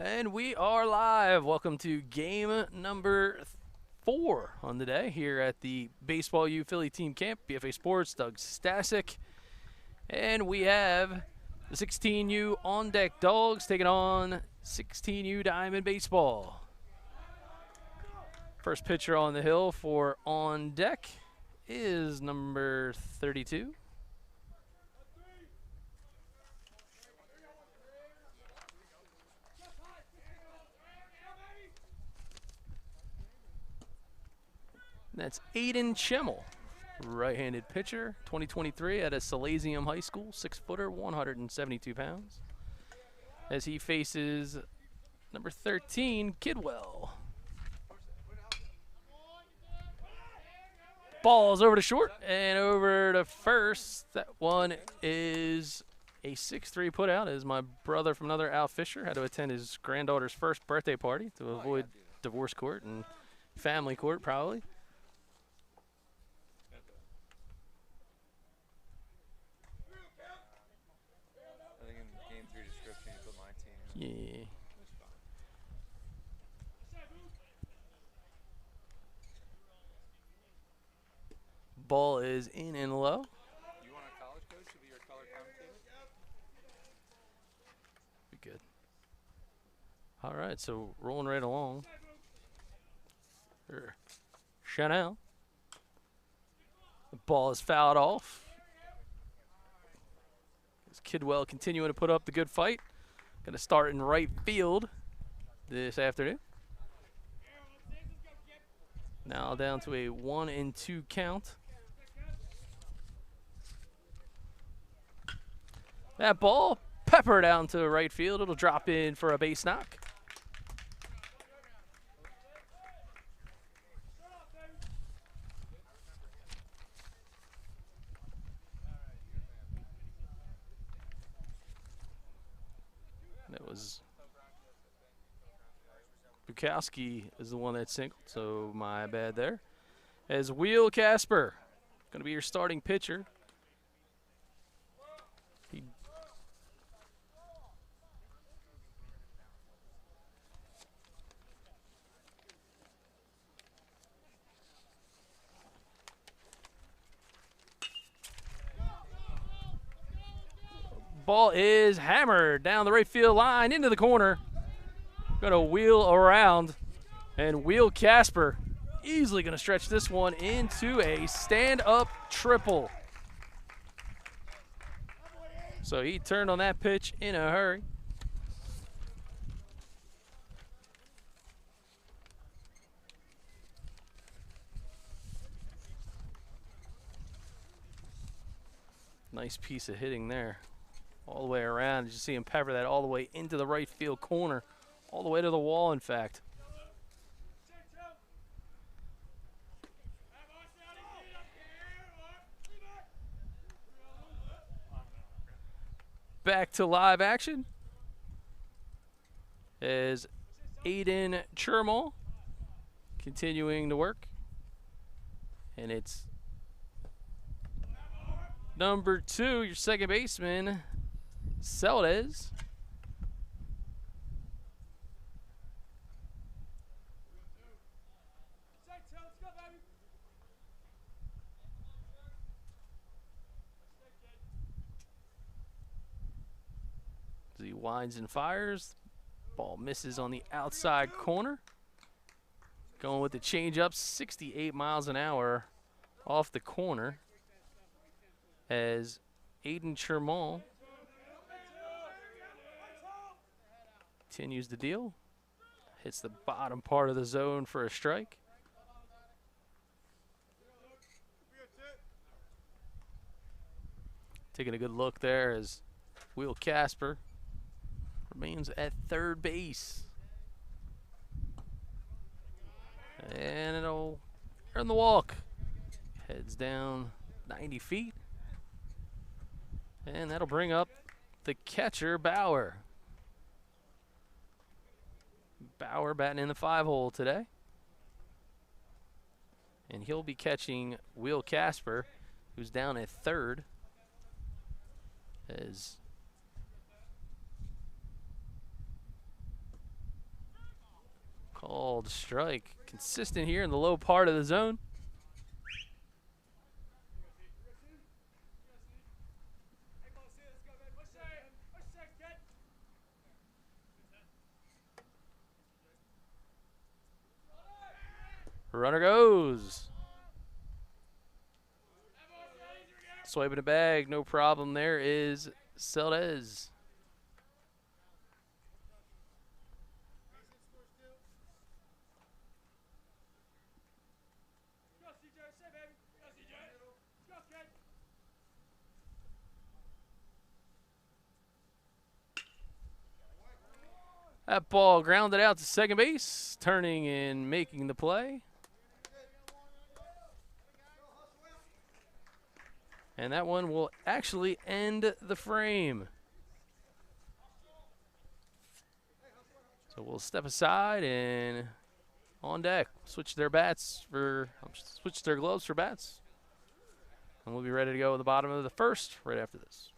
And we are live. Welcome to game number 4 on the day here at the Baseball U Philly Team Camp. BFA Sports, Doug Stasic. And we have the 16U On Deck Dogs taking on 16U Diamond Baseball. First pitcher on the hill for On Deck is number 32. That's AIDAN CHEMOL, right-handed pitcher, 2023 at a Salesium High School, 6-footer, 172 pounds. As he faces number 13, Kidwell. Ball's over to short and over to first. That one is a 6-3 put out, as my brother from another, Al Fisher, had to attend his granddaughter's first birthday party to avoid divorce court and family court, probably. Yeah. Ball is in and low. You want a college coach to be your color commentator? Be good. All right, so rolling right along. Chanel. The ball is fouled off. As Kidwell continuing to put up the good fight. Going to start in right field this afternoon. Now down to a 1-2 count. That ball peppered down to right field. It'll drop in for a base knock. That was Bukowski is the one that singled, so my bad there. As Will Casper, going to be your starting pitcher. Ball is hammered down the right field line into the corner. Going to wheel around, and Will Casper easily going to stretch this one into a stand-up triple. So he turned on that pitch in a hurry. Nice piece of hitting there. All the way around. You see him pepper that all the way into the right field corner. All the way to the wall, in fact. Back to live action. As AIDAN CHEMOL continuing to work. And it's number 2, your second baseman, Seldes. As he winds and fires, ball misses on the outside corner. Going with the changeup, 68 miles an hour off the corner. As AIDAN CHEMOL continues the deal. Hits the bottom part of the zone for a strike. Taking a good look there as Will Casper remains at third base. And it'll earn the walk. Heads down 90 feet. And that'll bring up the catcher, Bauer. Bauer batting in the 5-hole today. And he'll be catching Will Casper, who's down at third. As Called strike. Consistent here in the low part of the zone. Runner goes. Swiping a bag, no problem. There is Celdez. That ball grounded out to second base, turning and making the play. And that one will actually end the frame. So we'll step aside and on deck, switch their gloves for bats. And we'll be ready to go at the bottom of the first right after this.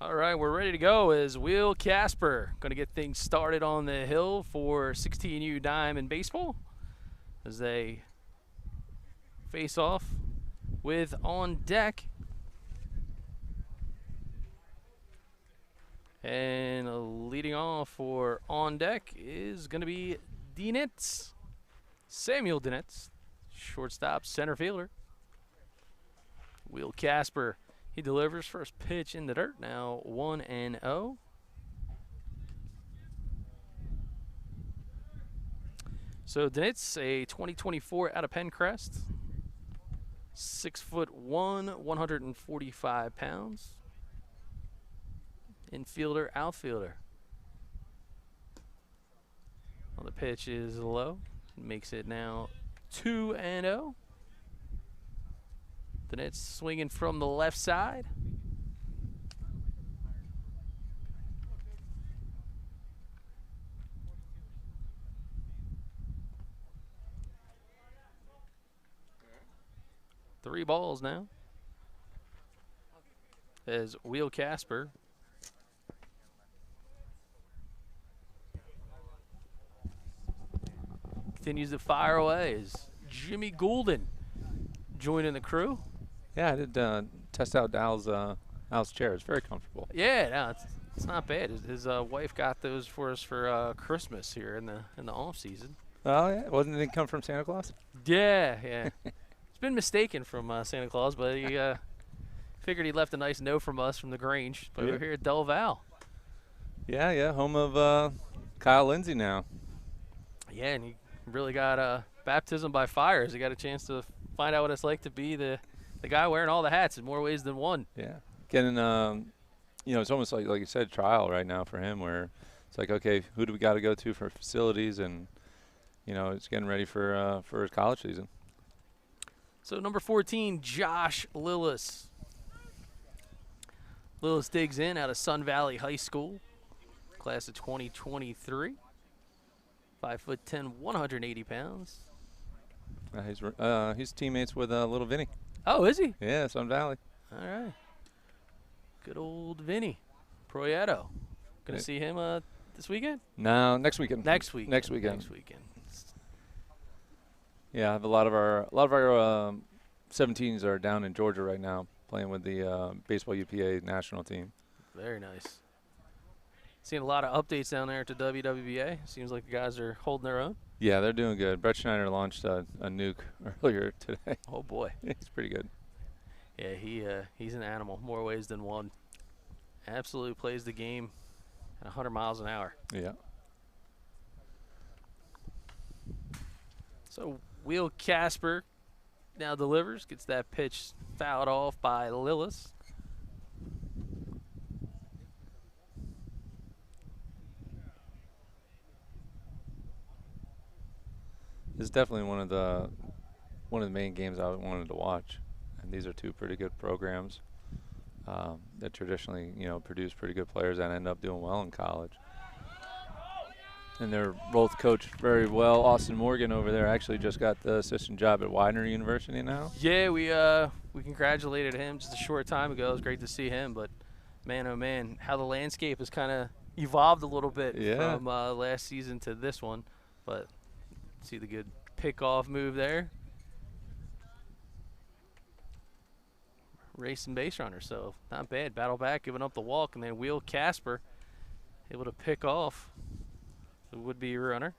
All right, we're ready to go as Will Casper going to get things started on the hill for 16U Diamond Baseball as they face off with on deck. And leading off for on deck is going to be DINITZ, Samuel DINITZ, shortstop, center fielder. Will Casper, he delivers first pitch in the dirt, now 1-0. So DINITZ, a 2024 out of Pencrest, 6'1", 145 pounds. Infielder, outfielder. Well, the pitch is low, makes it now 2-0. DINITZ swinging from the left side. Three balls now. As Will Casper continues to fire away as Jimmy Goulden joining the crew. Yeah, I did test out Al's chair. It's very comfortable. Yeah, no, it's not bad. His wife got those for us for Christmas here in the off season. Oh yeah, wasn't it come from Santa Claus? Yeah, yeah. It's been mistaken from Santa Claus, but he figured he left a nice note from us from the Grange. But we're here at Del Val. Yeah, home of Kyle Lindsey now. Yeah, and he really got baptism by fire as he got a chance to find out what it's like to be the guy wearing all the hats in more ways than one. Yeah, getting it's almost like you said, trial right now for him, where it's like, okay, who do we got to go to for facilities, and it's getting ready for his college season. So number 14, Josh LILLIS. LILLIS digs in out of Sun Valley High School, class of 2023. 5'10", 180 pounds. He's teammates with little Vinny. Oh, is he? Yeah, Sun Valley. All right. Good old Vinny Proieto. Gonna see him this weekend? No, next weekend. Next weekend. Next weekend. Next weekend. Yeah, I have a lot of our 17s are down in Georgia right now playing with the baseball UPA national team. Very nice. Seeing a lot of updates down there at the WWBA. Seems like the guys are holding their own. Yeah, they're doing good. Brett Schneider launched a nuke earlier today. Oh boy, he's pretty good. Yeah, he's an animal, more ways than one. Absolutely plays the game at 100 miles an hour. Yeah. So Will Casper now delivers, gets that pitch fouled off by LILLIS. This is definitely one of the main games I wanted to watch, and these are two pretty good programs that traditionally, produce pretty good players and end up doing well in college. And they're both coached very well. Austin Morgan over there actually just got the assistant job at Widener University now. Yeah, we congratulated him just a short time ago. It was great to see him, but man, oh man, how the landscape has kind of evolved a little bit from last season to this one. But see the good pickoff move there. Racing base runner, so not bad. Battle back, giving up the walk, and then Will Casper able to pick off the would-be runner.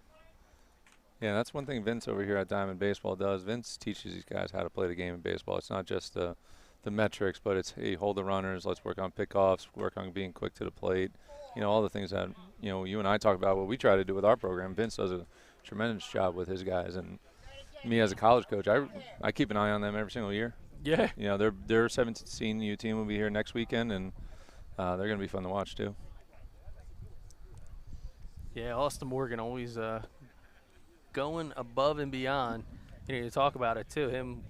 Yeah, that's one thing Vince over here at Diamond Baseball does. Vince teaches these guys how to play the game of baseball. It's not just the metrics, but it's, hey, hold the runners, let's work on pickoffs, work on being quick to the plate. All the things that, you and I talk about, what we try to do with our program. Vince does a tremendous job with his guys, and me as a college coach, I keep an eye on them every single year. Yeah. Their 17U team will be here next weekend, and they're going to be fun to watch too. Yeah, Austin Morgan always going above and beyond. You talk about it too. Him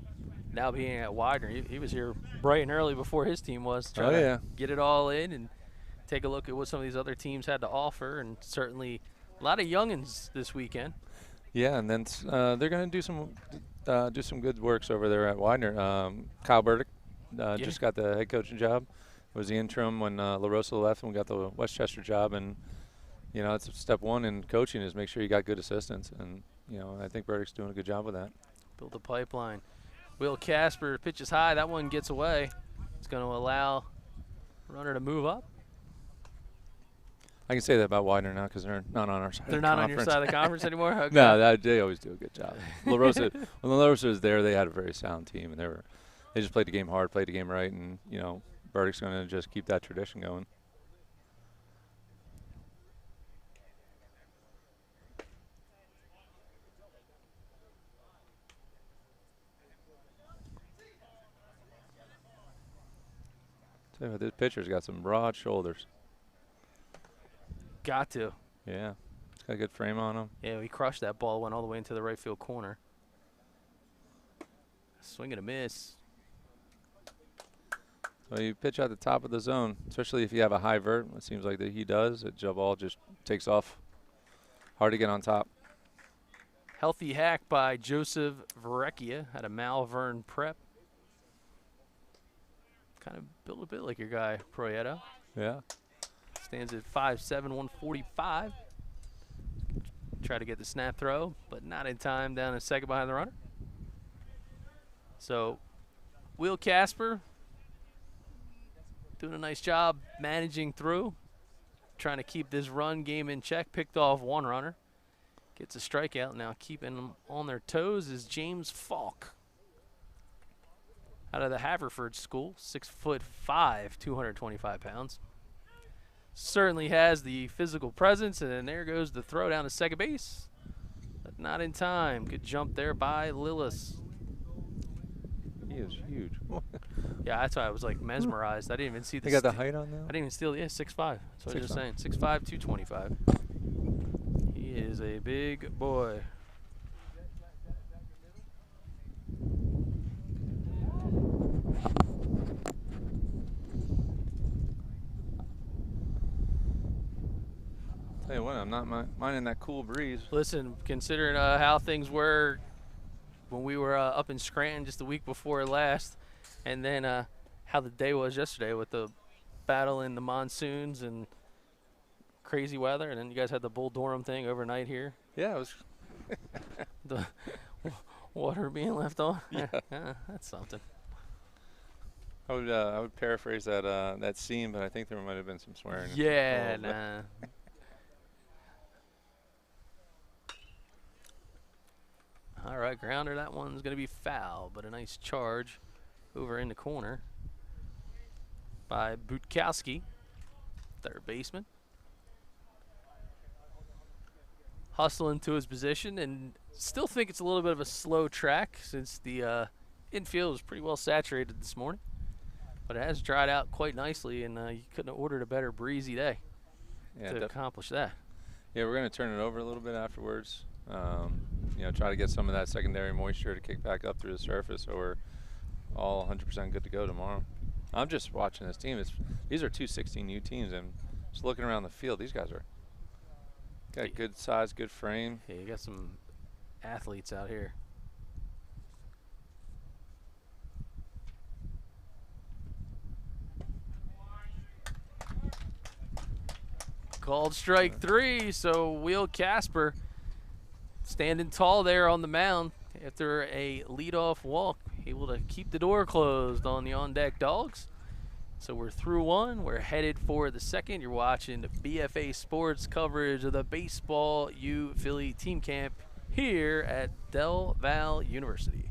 now being at Widener, he was here bright and early before his team was, trying to get it all in and take a look at what some of these other teams had to offer, and certainly a lot of youngins this weekend. Yeah, and then they're going to do some good works over there at Widener. Kyle Burdick just got the head coaching job. Was the interim when LaRosa left, and we got the Westchester job. And it's step one in coaching is make sure you got good assistants, and I think Burdick's doing a good job with that. Build the pipeline. Will Casper pitches high. That one gets away. It's going to allow runner to move up. I can say that about Widener now because they're not on our side. They're not on your side of the conference anymore? Okay. No, they always do a good job. When LaRosa was there, they had a very sound team, and they just played the game hard, played the game right, and Burdick's going to just keep that tradition going. Tell you what, this pitcher's got some broad shoulders. Got to. Yeah. It's got a good frame on him. Yeah, he crushed that ball, went all the way into the right field corner. Swing and a miss. So you pitch out the top of the zone, especially if you have a high vert. It seems like that he does. That jump ball just takes off. Hard to get on top. Healthy hack by Joseph VERREKIA at a Malvern prep. Kind of built a bit like your guy, Proieto. Yeah. Stands at 5'7", 145. Try to get the snap throw, but not in time down in second behind the runner. So, Will Casper doing a nice job managing through, trying to keep this run game in check. Picked off one runner. Gets a strikeout. Now keeping them on their toes is James FALK. Out of the Haverford School, 6'5", 225 pounds. Certainly has the physical presence, and then there goes the throw down to second base. But not in time. Good jump there by LILLIS. He is huge. Yeah, that's why I was like mesmerized. I didn't even see the. They got the height on now? I didn't even steal. Yeah, 6'5". That's what I was just saying. 6'5", 225. He is a big boy. Tell you you what, I'm not minding that cool breeze. Listen, considering how things were when we were up in Scranton just the week before last, and then how the day was yesterday with the battle in the monsoons and crazy weather, and then you guys had the Bull Durham thing overnight here. Yeah, it was. The water being left on. Yeah. That's something. I would paraphrase that scene, but I think there might have been some swearing. Yeah, nah. All right, grounder. That one's going to be foul, but a nice charge over in the corner by Butkowski, third baseman. Hustling to his position, and still think it's a little bit of a slow track since the infield was pretty well saturated this morning. But it has dried out quite nicely, and you couldn't have ordered a better breezy day to accomplish that. Yeah, we're going to turn it over a little bit afterwards. You know, try to get some of that secondary moisture to kick back up through the surface, so we're all 100% good to go tomorrow. I'm just watching this team. These are two 16U teams, and just looking around the field, these guys are got good size, good frame. Yeah, you got some athletes out here. Called strike 3, so Will Casper standing tall there on the mound after a leadoff walk, able to keep the door closed on the on-deck Dogs. So we're through one. We're headed for the second. You're watching the BFA Sports coverage of the Baseball U Philly team camp here at Delaware Valley University.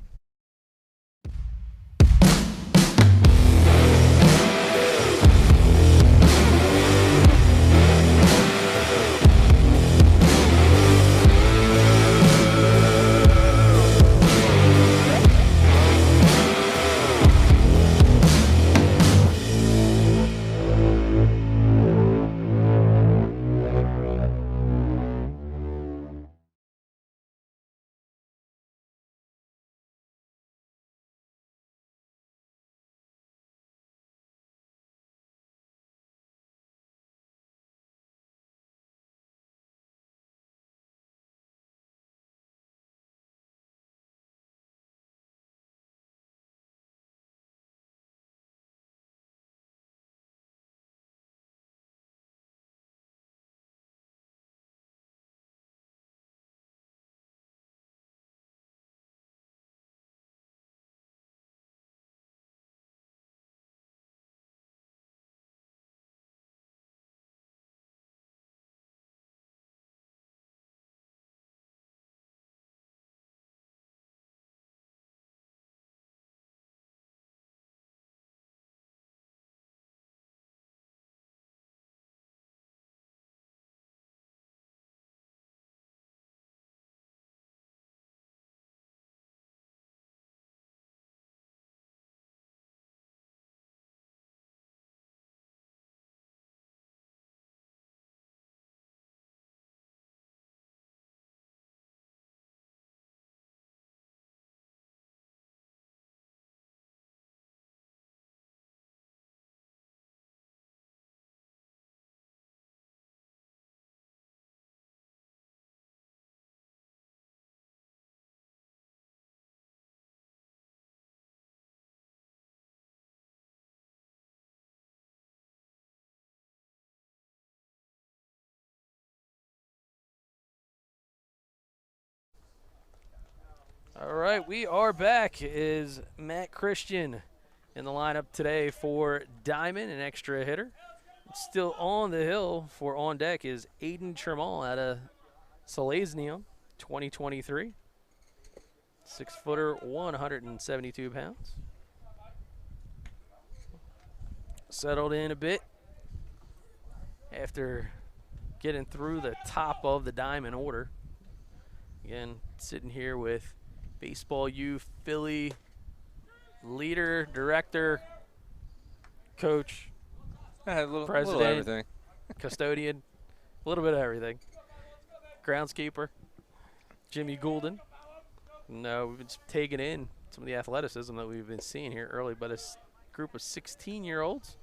All right, we are back. Is Matt Christian in the lineup today for Diamond, an extra hitter. Still on the hill for on deck is AIDAN CHEMOL out of Salesium, 2023. 6-footer, 172 pounds. Settled in a bit after getting through the top of the Diamond order. Again, sitting here with Baseball U Philly leader, director, coach, president, little everything. custodian, a little bit of everything. Groundskeeper, Jimmy Goulden. No, we've been taking in some of the athleticism that we've been seeing here early, but a group of 16-year-olds,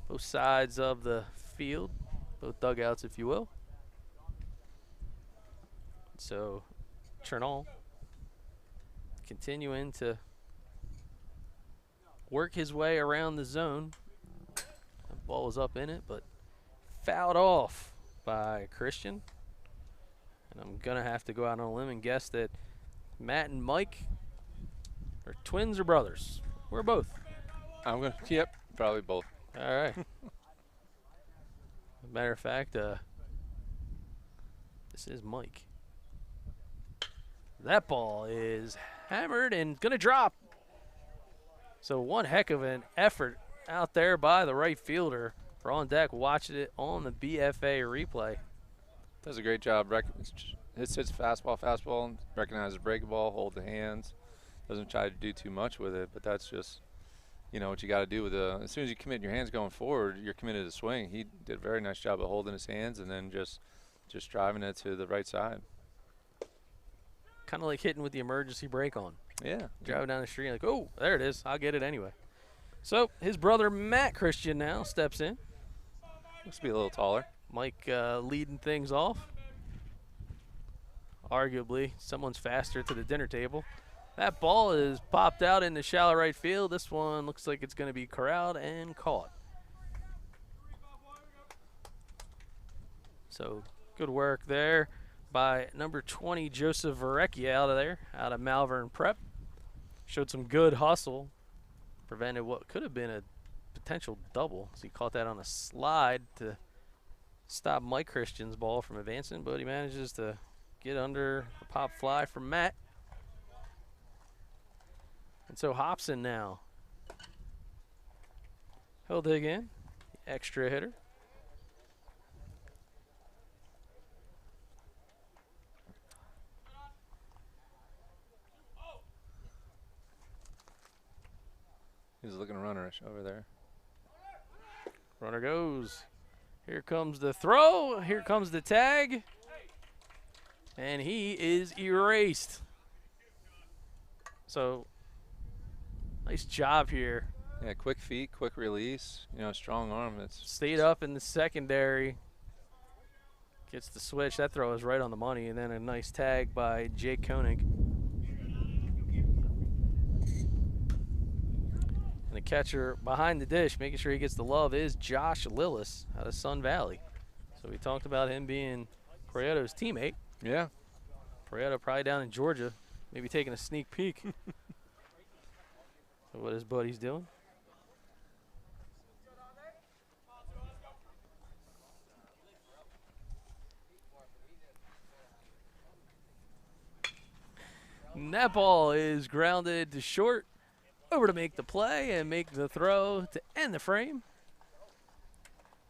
both sides of the field, both dugouts, if you will. So Chernal continuing to work his way around the zone. The ball was up in it, but fouled off by Christian. And I'm going to have to go out on a limb and guess that Matt and Mike are twins or brothers. We're both. I'm going to, yep, probably both. All right. Matter of fact, this is Mike. That ball is hammered and going to drop. So one heck of an effort out there by the right fielder. We're on deck watching it on the BFA replay. Does a great job. Hits fastball, recognizes break ball, hold the hands. Doesn't try to do too much with it, but that's just, you know, what you got to do with as soon as you commit your hands going forward, you're committed to swing. He did a very nice job of holding his hands and then just driving it to the right side. Kind of like hitting with the emergency brake on. Yeah. Driving down the street like, oh, there it is. I'll get it anyway. So his brother Matt Christian now steps in. Looks to be a little taller. Mike leading things off. Arguably, someone's faster to the dinner table. That ball is popped out into shallow right field. This one looks like it's going to be corralled and caught. So good work there by number 20, Joseph VERREKIA out of there, out of Malvern Prep. Showed some good hustle. Prevented what could have been a potential double. So he caught that on a slide to stop Mike Christian's ball from advancing, but he manages to get under the pop fly from Matt. And so Hobson now. He'll dig in. Extra hitter. He's looking runnerish over there. Runner goes. Here comes the throw. Here comes the tag. And he is erased. So, nice job here. Yeah, quick feet, quick release. You know, strong arm. It's stayed up in the secondary. Gets the switch. That throw is right on the money. And then a nice tag by Jake Koenig. And the catcher behind the dish, making sure he gets the love, is Josh LILLIS out of Sun Valley. So we talked about him being Prieto's teammate. Yeah. Prieto probably down in Georgia, maybe taking a sneak peek at what his buddy's doing. And that ball is grounded to short. Over to make the play and make the throw to end the frame.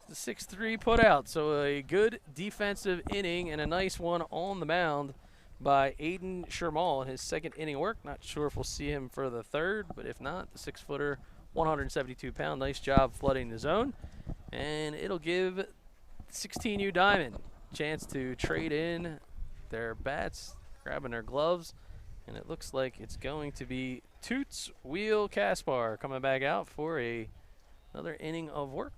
The 6-3 put out, so a good defensive inning and a nice one on the mound by AIDAN CHEMOL in his second inning work. Not sure if we'll see him for the third, but if not, the 6-footer, 172-pound, nice job flooding the zone. And it'll give 16U Diamond a chance to trade in their bats, grabbing their gloves. And it looks like it's going to be Toots Wheel Caspar coming back out for another inning of work.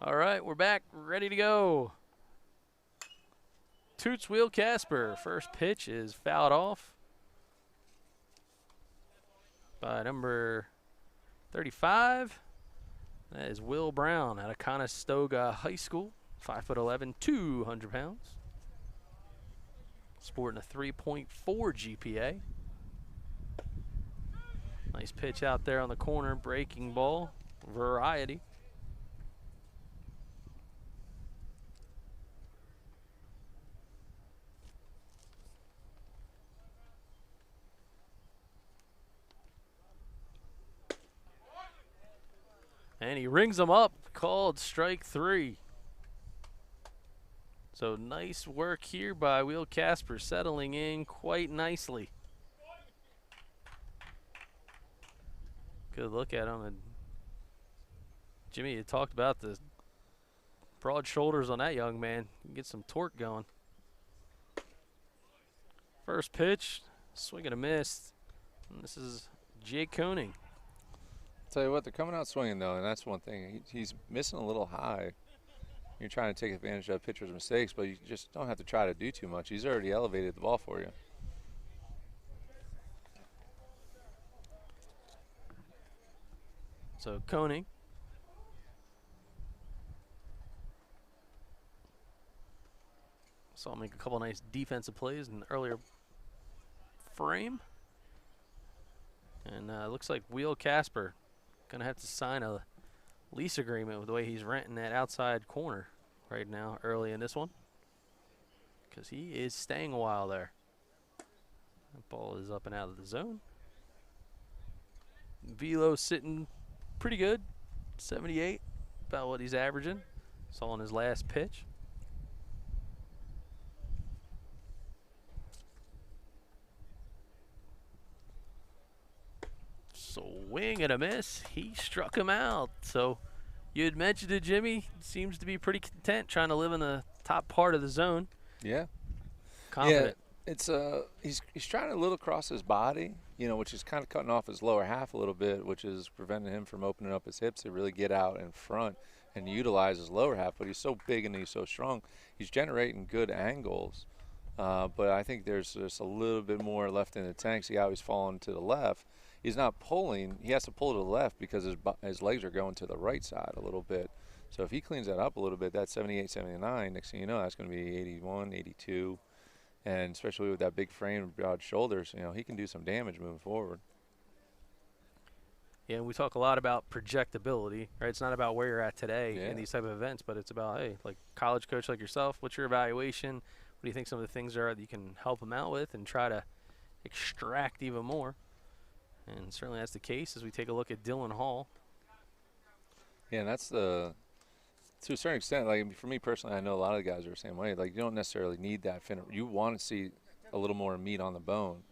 All right, we're back, ready to go. Toots Will Casper. First pitch is fouled off by number 35. That is Will Brown out of Conestoga High School. 5'11", 200 pounds. Sporting a 3.4 GPA. Nice pitch out there on the corner, breaking ball, variety. And he rings them up, called strike 3. So nice work here by Will Casper, settling in quite nicely. Good look at him. And Jimmy, you talked about the broad shoulders on that young man. You can get some torque going. First pitch, swing and a miss. And this is Jake Koenig. Tell you what, they're coming out swinging though, and that's one thing. He's missing a little high. You're trying to take advantage of pitcher's mistakes, but you just don't have to try to do too much. He's already elevated the ball for you. So Koenig. Saw him make a couple nice defensive plays in the earlier frame. And looks like Will Casper gonna have to sign a lease agreement with the way he's renting that outside corner right now early in this one, because he is staying a while there. That ball is up and out of the zone. Velo sitting pretty good, 78, about what he's averaging. Saw on his last pitch. Swing and a miss. He struck him out. So you had mentioned it, Jimmy. Seems to be pretty content trying to live in the top part of the zone. Yeah. Confident. Yeah, it's he's trying to little cross his body, you know, which is kind of cutting off his lower half a little bit, which is preventing him from opening up his hips to really get out in front and utilize his lower half. But he's so big and he's so strong. He's generating good angles. But I think there's just a little bit more left in the tank. See how he's falling to the left. He's not pulling. He has to pull to the left because his legs are going to the right side a little bit. So if he cleans that up a little bit, that's 78, 79. Next thing you know, that's going to be 81, 82. And especially with that big frame and broad shoulders, you know, he can do some damage moving forward. Yeah, and we talk a lot about projectability, right? It's not about where you're at today in these type of events, but it's about, hey, like college coach like yourself, what's your evaluation? What do you think some of the things are that you can help them out with and try to extract even more? And certainly that's the case as we take a look at Dylan Hall. Yeah, and that's to a certain extent, like for me personally, I know a lot of the guys are the same way. Like you don't necessarily need that fin. You want to see a little more meat on the bone.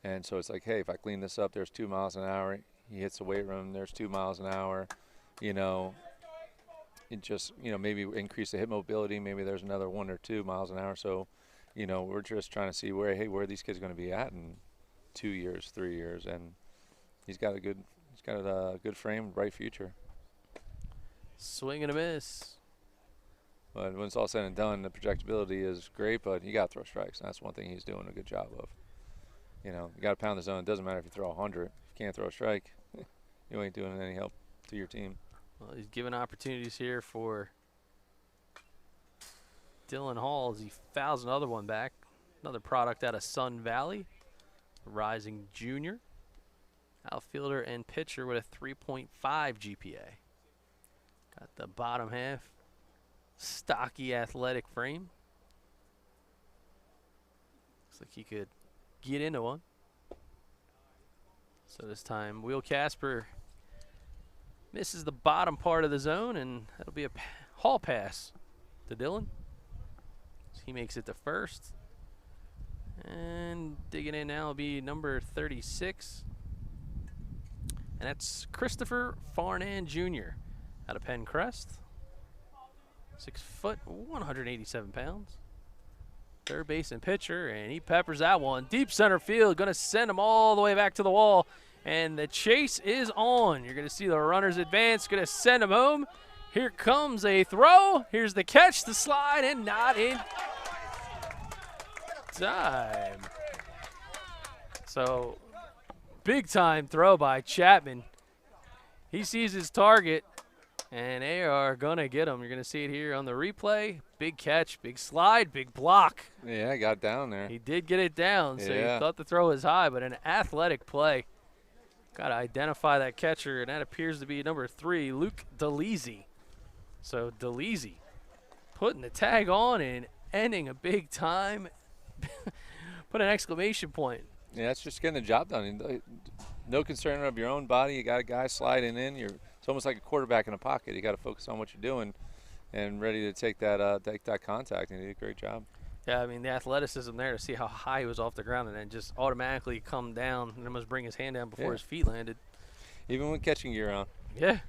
And so it's like, hey, if I clean this up, there's 2 miles an hour. He hits the weight room, there's 2 miles an hour. You know, it just, you know, maybe increase the hip mobility. Maybe there's another 1 or 2 miles an hour. So, you know, we're just trying to see where are these kids going to be at in 2 years, 3 years, and he's got a good frame, bright future. Swing and a miss. But when it's all said and done, the projectability is great, but you got to throw strikes, and that's one thing he's doing a good job of. You know, you got to pound the zone. It doesn't matter if you throw 100. If you can't throw a strike, you ain't doing any help to your team. Well, he's given opportunities here for Dylan Hall as he fouls another one back. Another product out of Sun Valley. Rising junior. Outfielder and pitcher with a 3.5 GPA. Got the bottom half. Stocky, athletic frame. Looks like he could get into one. So this time, Will Casper misses the bottom part of the zone, and that'll be a Hall pass to Dylan. So he makes it to first. And digging in now will be number 36. And that's Christopher Farnan Jr. out of Pencrest. 6 foot, 187 pounds. Third baseman pitcher, and he peppers that one. Deep center field, going to send him all the way back to the wall. And the chase is on. You're going to see the runners advance, going to send him home. Here comes a throw. Here's the catch, the slide, and not in time. So, big time throw by Chapman. He sees his target, and they are going to get him. You're going to see it here on the replay. Big catch, big slide, big block. Yeah, I got down there. He did get it down, so Yeah. he thought the throw was high, but an athletic play. Got to identify that catcher, and that appears to be number 3, Luke DeLizzi. So DeLizzi putting the tag on and ending a big time. Put an exclamation point. Yeah, it's just getting the job done. No concern of your own body. You got a guy sliding in. It's almost like a quarterback in a pocket. You got to focus on what you're doing and ready to take that contact. And he did a great job. Yeah, I mean, the athleticism there to see how high he was off the ground and then just automatically come down and almost bring his hand down before his feet landed. Even with catching gear on. Yeah,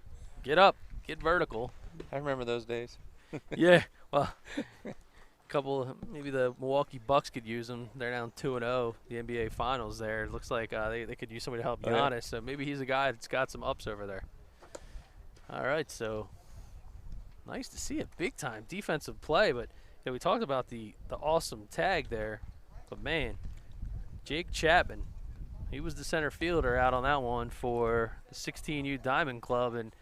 get up, get vertical. I remember those days. Yeah, well, maybe the Milwaukee Bucks could use them. They're down 2-0, the NBA Finals there. It looks like they could use somebody to help Giannis, so maybe he's a guy that's got some ups over there. All right, so nice to see a big-time defensive play, but yeah, we talked about the awesome tag there, but man, Jake Chapman, he was the center fielder out on that one for the 16U Diamond Club, and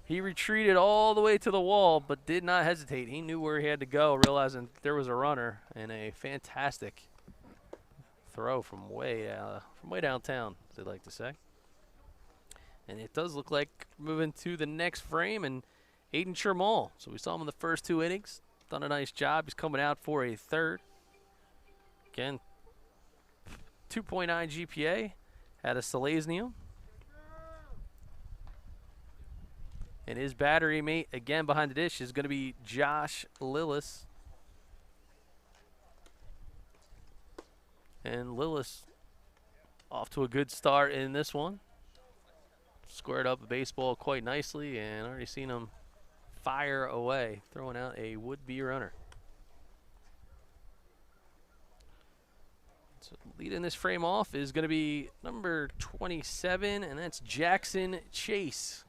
he retreated all the way to the wall, but did not hesitate. He knew where he had to go, realizing there was a runner, and a fantastic throw from way downtown, as they like to say. And it does look like moving to the next frame, and AIDAN CHEMOL. So we saw him in the first 2 innings. Done a nice job. He's coming out for a third. Again, 2.9 GPA. Had a Selesnium. And his battery mate, again behind the dish, is going to be Josh LILLIS. And LILLIS off to a good start in this one. Squared up the baseball quite nicely, and already seen him fire away, throwing out a would-be runner. So leading this frame off is going to be number 27, and that's Jackson Chase.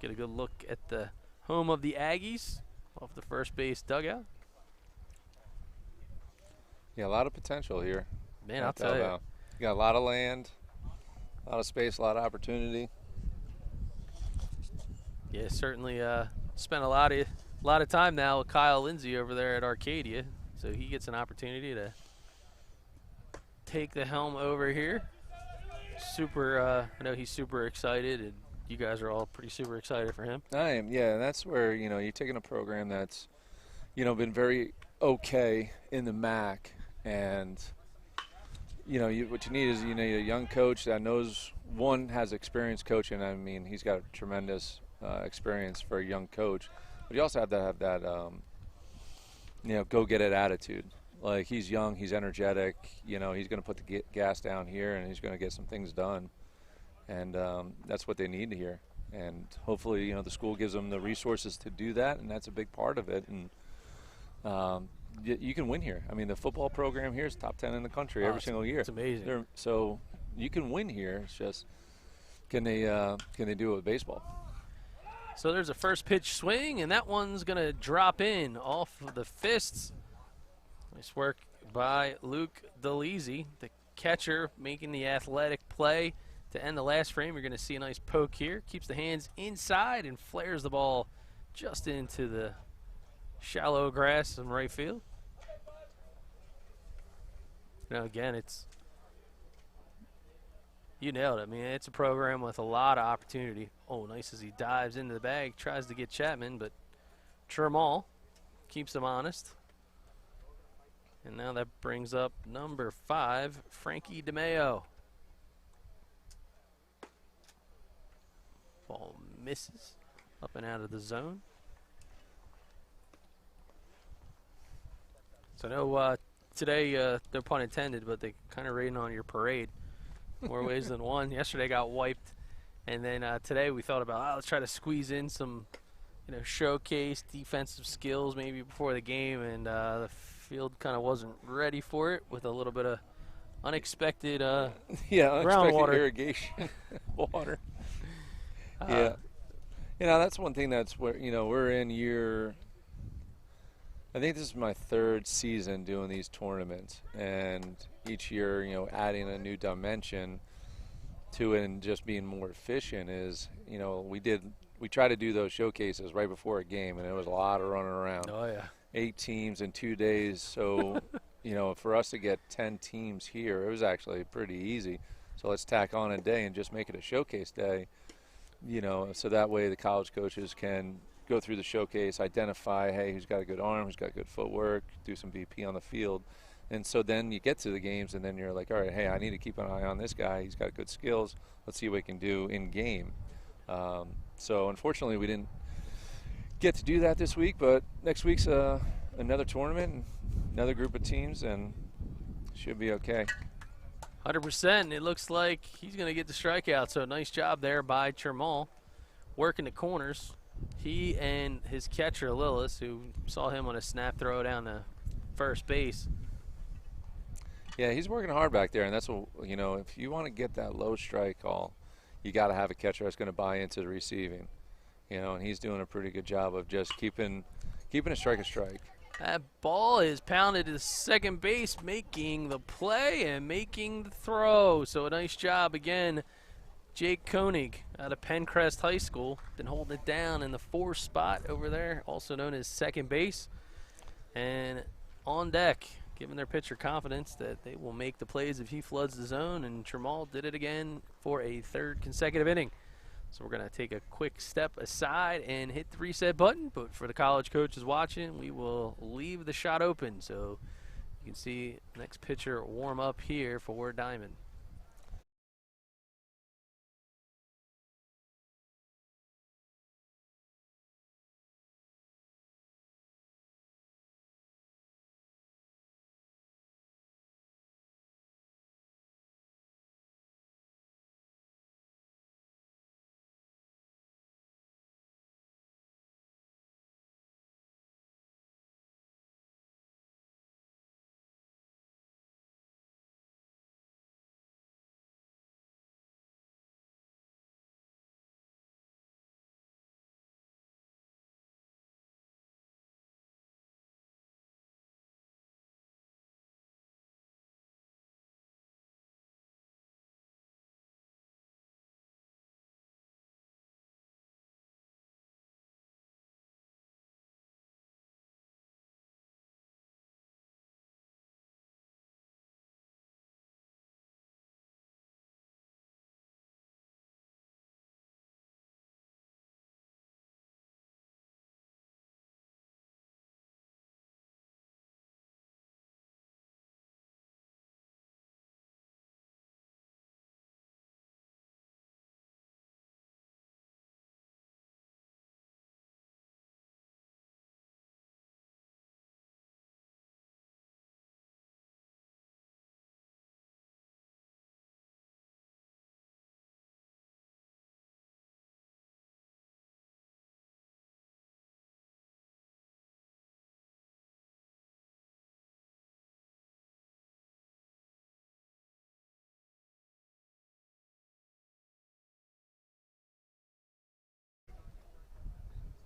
Get a good look at the home of the Aggies off the first base dugout. Yeah, a lot of potential here. Man, I'll tell you. You got a lot of land, a lot of space, a lot of opportunity. Yeah, certainly spent a lot of time now with Kyle Lindsay over there at Arcadia, so he gets an opportunity to take the helm over here. I know he's super excited, and you guys are all pretty super excited for him. I am, yeah. That's where, you're taking a program that's, been very okay in the MAC, and, what you need is, you need a young coach that knows, has experience coaching. I mean, he's got a tremendous experience for a young coach, but you also have to have that, go-get-it attitude. Like, he's young, he's energetic, he's going to put the gas down here, and he's going to get some things done. And that's what they need here. And hopefully, the school gives them the resources to do that, and that's a big part of it. And you can win here. I mean, the football program here is top 10 in the country every single year. It's amazing. So you can win here. It's just, can they do it with baseball? So there's a first pitch swing, and that one's going to drop in off of the fists. Nice work by Luke DeLizzi, the catcher, making the athletic play to end the last frame. You're going to see a nice poke here. Keeps the hands inside and flares the ball just into the shallow grass in right field. Again, you nailed it. I mean, it's a program with a lot of opportunity. Oh, nice as he dives into the bag, tries to get Chapman, but CHEMOL keeps him honest. And now that brings up number 5, Frankie DeMeo. Ball misses up and out of the zone. So no, today, no pun intended, but they kind of rain on your parade more ways than one. Yesterday got wiped, and then today we thought about, let's try to squeeze in some, showcase defensive skills maybe before the game, and the field kind of wasn't ready for it with a little bit of unexpected unexpected groundwater irrigation water. You know, that's one thing that's where, you know, we're in year, I think this is my third season doing these tournaments, and each year, you know, adding a new dimension to it and just being more efficient is, you know, we try to do those showcases right before a game, and it was a lot of running around. Oh, yeah. 8 teams in 2 days, so, you know, for us to get 10 teams here, it was actually pretty easy. So let's tack on a day and just make it a showcase day, you know, so that way the college coaches can go through the showcase, identify, hey, who's got a good arm, who's got good footwork, do some BP on the field. And so then you get to the games, and then you're like, all right, hey, I need to keep an eye on this guy. He's got good skills. Let's see what we can do in game. So unfortunately, we didn't get to do that this week, but next week's another tournament, another group of teams, and should be okay. 100%. It looks like he's going to get the strikeout, so nice job there by CHEMOL working the corners. He and his catcher, LILLIS, who saw him on a snap throw down to first base. Yeah, he's working hard back there, and that's what, you know, if you want to get that low strike call, you got to have a catcher that's going to buy into the receiving. You know, and he's doing a pretty good job of just keeping a strike. That ball is pounded to second base, making the play and making the throw. So a nice job again, Jake KOENIG out of Pencrest High School. Been holding it down in the 4th spot over there, also known as second base. And on deck, giving their pitcher confidence that they will make the plays if he floods the zone. And CHEMOL did it again for a 3rd consecutive inning. So we're going to take a quick step aside and hit the reset button. But for the college coaches watching, we will leave the shot open. So you can see next pitcher warm up here for Diamond.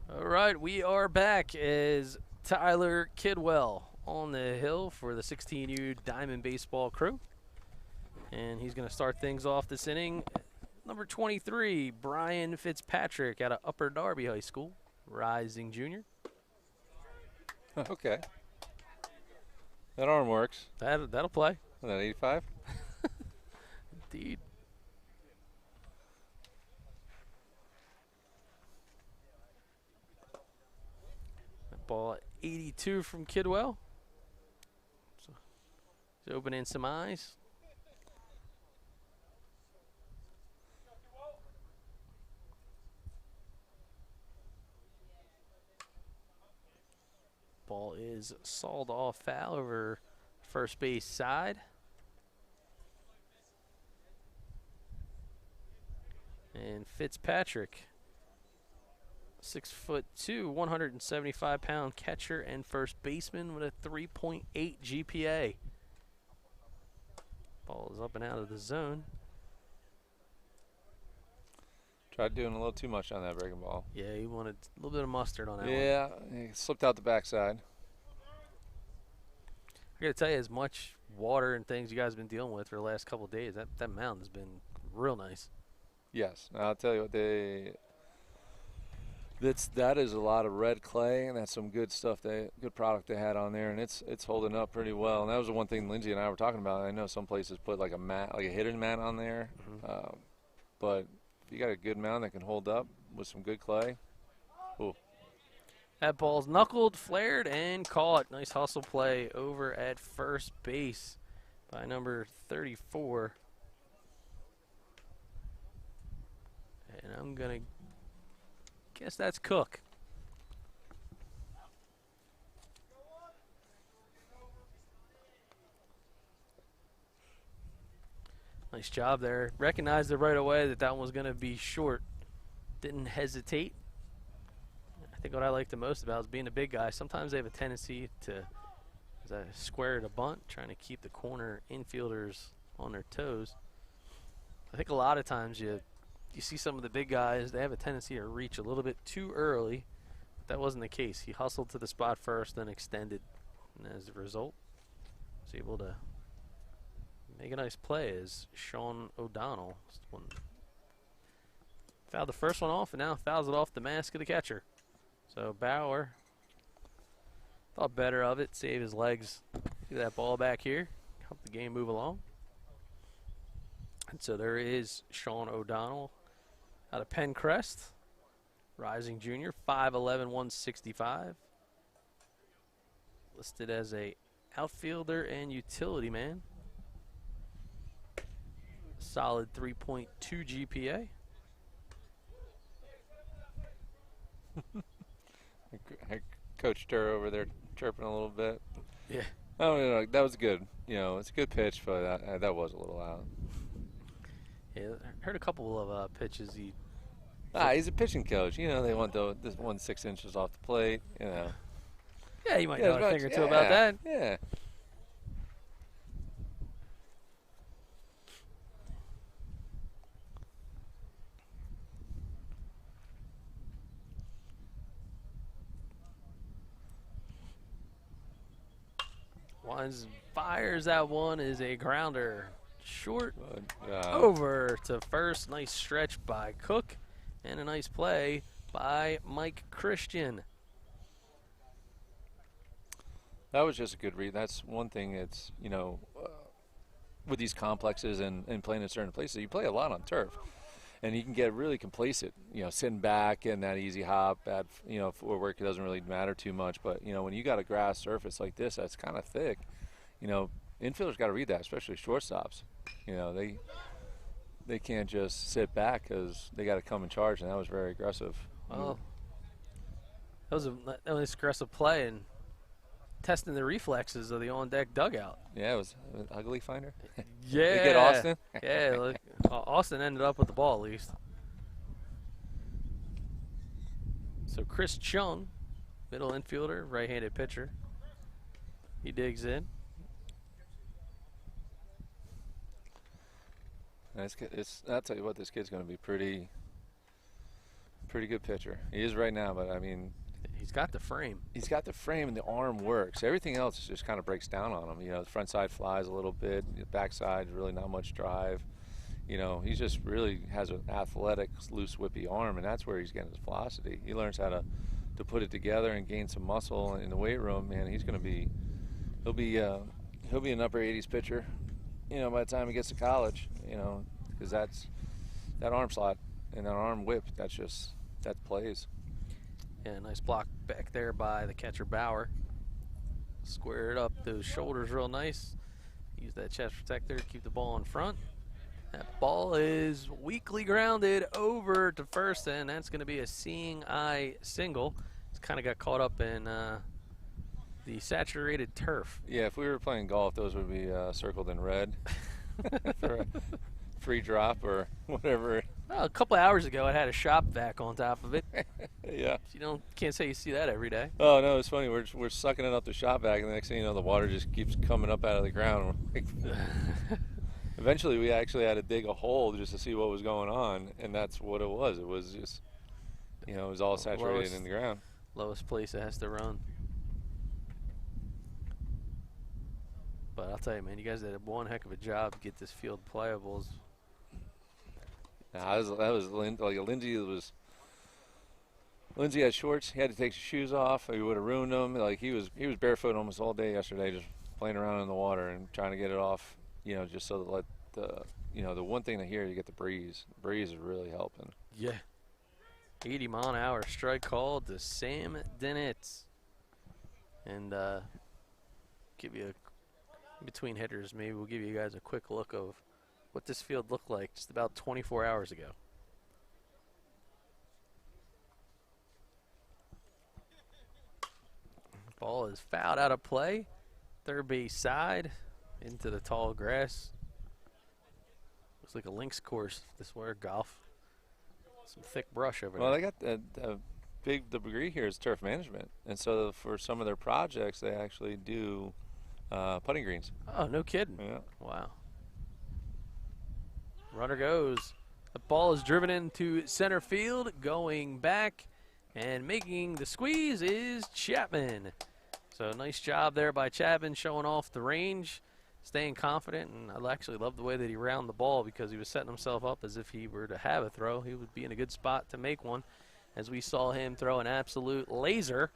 All right, we are back as Tyler Kidwell on the hill for the 16U Diamond Baseball crew. And he's going to start things off this inning. Number 23, Brian FITZPATRICK out of Upper Darby High School, rising junior. Okay. That arm works. That'll play. Is that 85? Indeed. That ball at 82 from Kidwell. So he's opening some eyes. Ball is sawed off foul over first base side. And FITZPATRICK, 6'2", 175-pound catcher and first baseman with a 3.8 GPA. Ball is up and out of the zone. Tried doing a little too much on that breaking ball. Yeah, he wanted a little bit of mustard on that one. Yeah, he slipped out the backside. I got to tell you, as much water and things you guys have been dealing with for the last couple of days, that mound has been real nice. Yes, and I'll tell you what, that is a lot of red clay, and that's some good stuff. Good product they had on there, and it's holding up pretty well. And that was the one thing Lindsay and I were talking about. I know some places put like a mat, like a hidden mat on there, but if you got a good mound that can hold up with some good clay, ooh. That ball's knuckled, flared, and caught. Nice hustle play over at first base by number 34. And I'm going to guess that's Cook. Nice job there. Recognized it right away that one was going to be short. Didn't hesitate. I think what I like the most about is being a big guy. Sometimes they have a tendency to, as I square at a bunt, trying to keep the corner infielders on their toes. I think a lot of times you see some of the big guys, they have a tendency to reach a little bit too early. But that wasn't the case. He hustled to the spot first, then extended. And as a result, was able to make a nice play as Sean O'Donnell fouled the first one off and now fouls it off the mask of the catcher. So Bauer thought better of it, save his legs, get that ball back here, help the game move along. And so there is Sean O'Donnell out of Pencrest, rising junior, 5'11", 165. Listed as a outfielder and utility man. Solid 3.2 GPA. I coached her over there chirping a little bit. Yeah. Oh, that was good. It's a good pitch, but that was a little out. Yeah, I heard a couple of pitches. He's a pitching coach. They want this 1 6 inches off the plate. Yeah, you might know a thing or two about that. Yeah. Fires that one, is a grounder. Short over to first. Nice stretch by Cook and a nice play by Mike Christian. That was just a good read. That's one thing. It's, with these complexes and playing in certain places, you play a lot on turf. And you can get really complacent, sitting back in that easy hop, footwork doesn't really matter too much. But, when you got a grass surface like this that's kind of thick, infielders got to read that, especially shortstops. They can't just sit back because they got to come in charge, and that was very aggressive. Well, that was a nice aggressive play and testing the reflexes of the on-deck dugout. Yeah, it was an ugly finder. Yeah. Did you get Austin? Yeah, look, Austin ended up with the ball at least. So Chris Chung, middle infielder, right-handed pitcher. He digs in. I'll tell you what, this kid's going to be pretty good pitcher. He is right now, but I mean, he's got the frame. He's got the frame, and the arm works. Everything else just kind of breaks down on him. The front side flies a little bit. The back side, really not much drive. He just really has an athletic, loose, whippy arm, and that's where he's getting his velocity. He learns how to put it together and gain some muscle in the weight room. Man, he'll be an upper 80s pitcher. By the time he gets to college. Because that arm slot and that arm whip. That plays. Yeah, nice block back there by the catcher Bauer. Squared up those shoulders real nice. Use that chest protector to keep the ball in front. That ball is weakly grounded over to first, and that's going to be a seeing eye single. It's kind of got caught up in the saturated turf. Yeah, if we were playing golf, those would be circled in red for a free drop or whatever. Well, a couple of hours ago, it had a shop vac on top of it. Yeah. Can't say you see that every day. Oh no, it's funny. We're sucking it up the shop vac, and the next thing you know, the water just keeps coming up out of the ground. Eventually, we actually had to dig a hole just to see what was going on, and that's what it was. It was just, it was all saturated in the ground. Lowest place it has to run. But I'll tell you, man, you guys did one heck of a job to get this field playable. Nah, that was Lindsay had shorts. He had to take his shoes off. He would have ruined them. Like he was barefoot almost all day yesterday, just playing around in the water and trying to get it off. Just so that let the one thing to hear, you get the breeze. The breeze is really helping. Yeah. 80-mile-an-hour strike called to Sam DINITZ. And give you between hitters, maybe we'll give you guys a quick look of what this field looked like just about 24 hours ago. Ball is fouled out of play. Third base side into the tall grass. Looks like a links course. This where golf. Some thick brush over there. Well, they got the big degree here is turf management, and so for some of their projects, they actually do putting greens. Oh, no kidding. Yeah. Wow. Runner goes. The ball is driven into center field, going back, and making the squeeze is Chapman. So nice job there by Chapman, showing off the range, staying confident, and I actually love the way that he rounded the ball because he was setting himself up as if he were to have a throw. He would be in a good spot to make one, as we saw him throw an absolute laser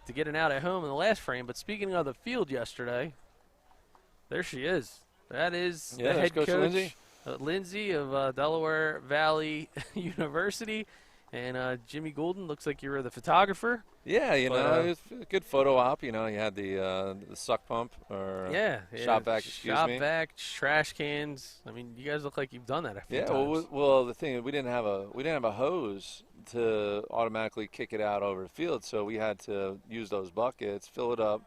to get an out at home in the last frame. But speaking of the field yesterday, there she is. That is the head coach, Lindsay of Delaware Valley University. And Jimmy Goulden, looks like you were the photographer. Yeah, it was a good photo op. You had the suck pump or shop vac. Shop vac, trash cans. I mean, you guys look like you've done that a few times. Well, the thing is, we didn't have a hose to automatically kick it out over the field, so we had to use those buckets, fill it up,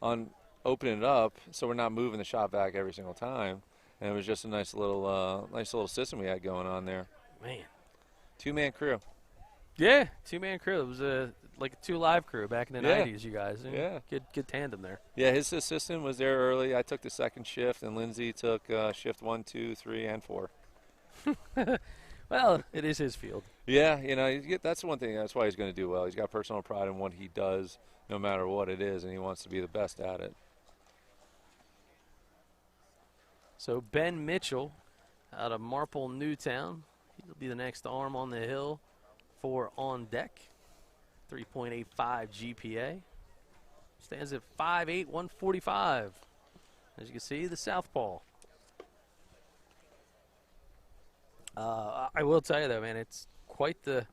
open it up, so we're not moving the shop vac every single time. And it was just a nice little system we had going on there. Man, 2-man crew. Yeah, 2-man crew. It was like a 2 live crew back in the 90s, you guys. Yeah. Good tandem there. Yeah, his assistant was there early. I took the second shift, and Lindsay took shift 1, 2, 3, and 4. Well, it is his field. Yeah, that's one thing. That's why he's going to do well. He's got personal pride in what he does, no matter what it is, and he wants to be the best at it. So Ben Mitchell out of Marple Newtown. He'll be the next arm on the hill for On Deck. 3.85 GPA. Stands at 5'8", 145. As you can see, the southpaw. I will tell you though, man, it's quite the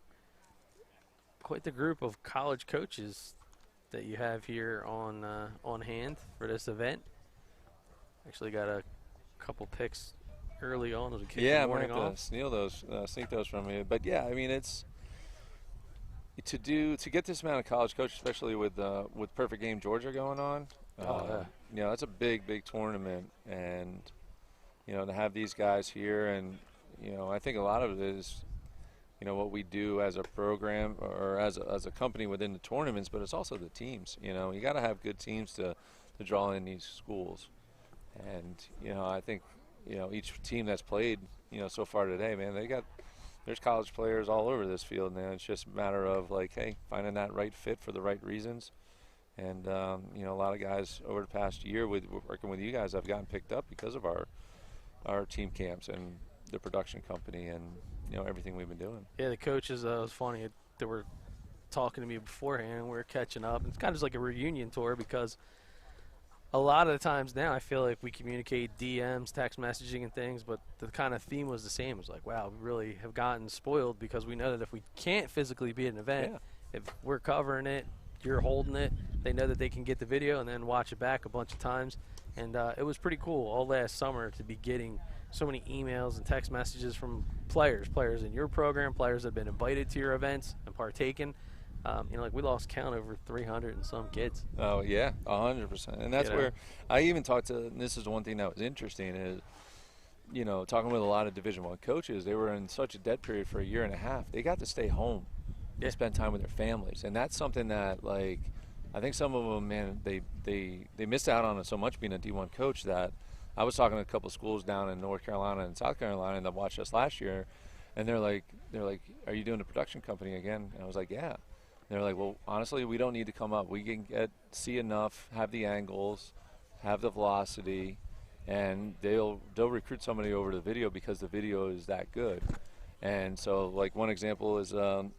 group of college coaches that you have here on hand for this event. Actually got a couple picks early on as we kick the morning off. Yeah, I'm going to sneak those from you. But yeah, I mean, it's to get this amount of college coaches, especially with Perfect Game Georgia going on. That's a big tournament, and to have these guys here, and I think a lot of it is what we do as a program or as a company within the tournaments, but it's also the teams. You got to have good teams to draw in these schools, and I think each team that's played so far today, man, there's college players all over this field, man. It's just a matter of finding that right fit for the right reasons. And a lot of guys over the past year working with you guys have gotten picked up because of our team camps and the production company and everything we've been doing. Yeah, the coaches, it was funny. They were talking to me beforehand, and we were catching up. It's kind of just like a reunion tour because a lot of the times now I feel like we communicate DMs, text messaging and things, but the kind of theme was the same. It was like, wow, we really have gotten spoiled because we know that if we can't physically be at an event, if we're covering it, you're holding it, they know that they can get the video and then watch it back a bunch of times. And it was pretty cool all last summer to be getting so many emails and text messages from players in your program, players that have been invited to your events and partaken. We lost count over 300 and some kids. Oh, yeah, 100%. And that's where I even talked to, and this is one thing that was interesting, is, talking with a lot of Division I coaches, they were in such a dead period for a year and a half. They got to stay home and spend time with their families. And that's something that, I think some of them, man, they missed out on it so much being a D1 coach that I was talking to a couple schools down in North Carolina and South Carolina that watched us last year, and they're like, are you doing a production company again? And I was like, yeah. They're like, well, honestly, we don't need to come up. We can see enough, have the angles, have the velocity, and they'll recruit somebody over to the video because the video is that good. And so, like, one example is, Elon.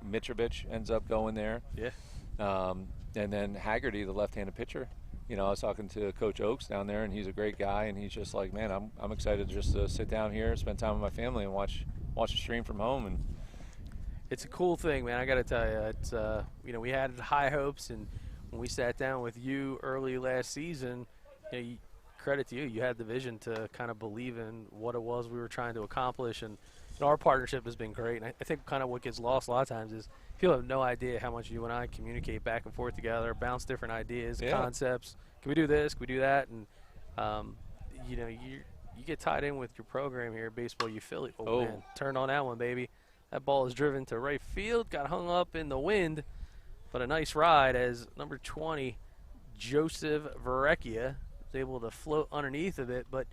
Mitrovic ends up going there. Yeah. And then Haggerty, the left-handed pitcher. I was talking to Coach Oakes down there, and he's a great guy, and he's just like, man, I'm excited just to sit down here, spend time with my family, and watch the stream from home. And it's a cool thing, man. I got to tell you, it's we had high hopes, and when we sat down with you early last season, credit to you, you had the vision to kind of believe in what it was we were trying to accomplish, and our partnership has been great. And I think kind of what gets lost a lot of times is people have no idea how much you and I communicate back and forth together, bounce different ideas, concepts. Can we do this? Can we do that? And you get tied in with your program here, Baseball U Philly. Oh man, turned on that one, baby. That ball is driven to right field, got hung up in the wind, but a nice ride as number 20, Joseph VERREKIA, was able to float underneath of it. But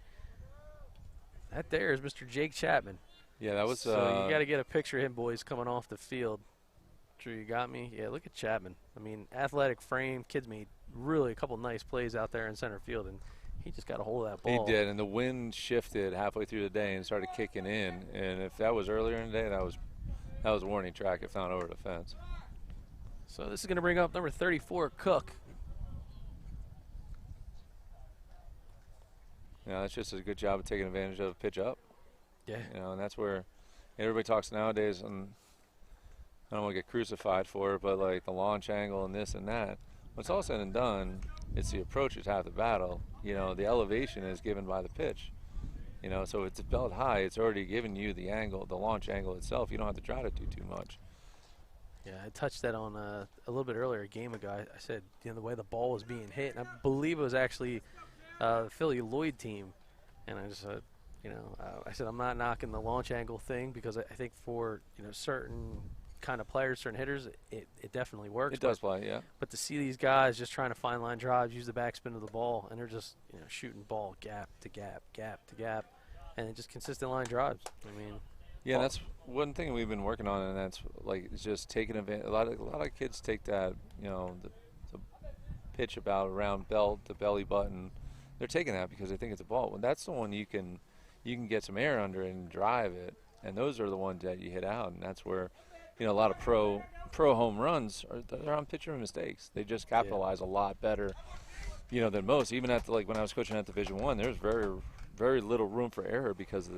that there is Mr. Jake Chapman. Yeah, that was. So you got to get a picture of him, boys, coming off the field. Drew, you got me? Yeah, look at Chapman. I mean, athletic frame. Kid's made really a couple nice plays out there in center field, and he just got a hold of that ball. He did, and the wind shifted halfway through the day and started kicking in. And if that was earlier in the day, that was a warning track if not over the fence. So this is going to bring up number 34, Cook. Yeah, that's just a good job of taking advantage of a pitch up. Yeah. And that's where everybody talks nowadays, and I don't want to get crucified for it, but like the launch angle and this and that. When it's all said and done, it's the approach is half the battle. The elevation is given by the pitch. So if it's belt high, it's already given you the angle, the launch angle itself. You don't have to try to do too much. Yeah, I touched that on a little bit earlier, a game ago. I said, the way the ball was being hit, and I believe it was actually the Philly Lloyd team. And I just said, I said, I'm not knocking the launch angle thing because I think for, certain kind of players, certain hitters, it definitely works. It does play, yeah. But to see these guys just trying to find line drives, use the backspin of the ball, and they're just, shooting ball gap to gap, gap to gap, and just consistent line drives. I mean, yeah, that's one thing we've been working on, and that's like it's just taking advantage. A lot of kids take that, the pitch about around belt, the belly button. They're taking that because they think it's a ball. When that's the one you can get some air under and drive it, and those are the ones that you hit out, and that's where, a lot of pro home runs they're on pitcher mistakes. They just capitalize a lot better, than most. Even at when I was coaching at Division I, there's very, very little room for error because of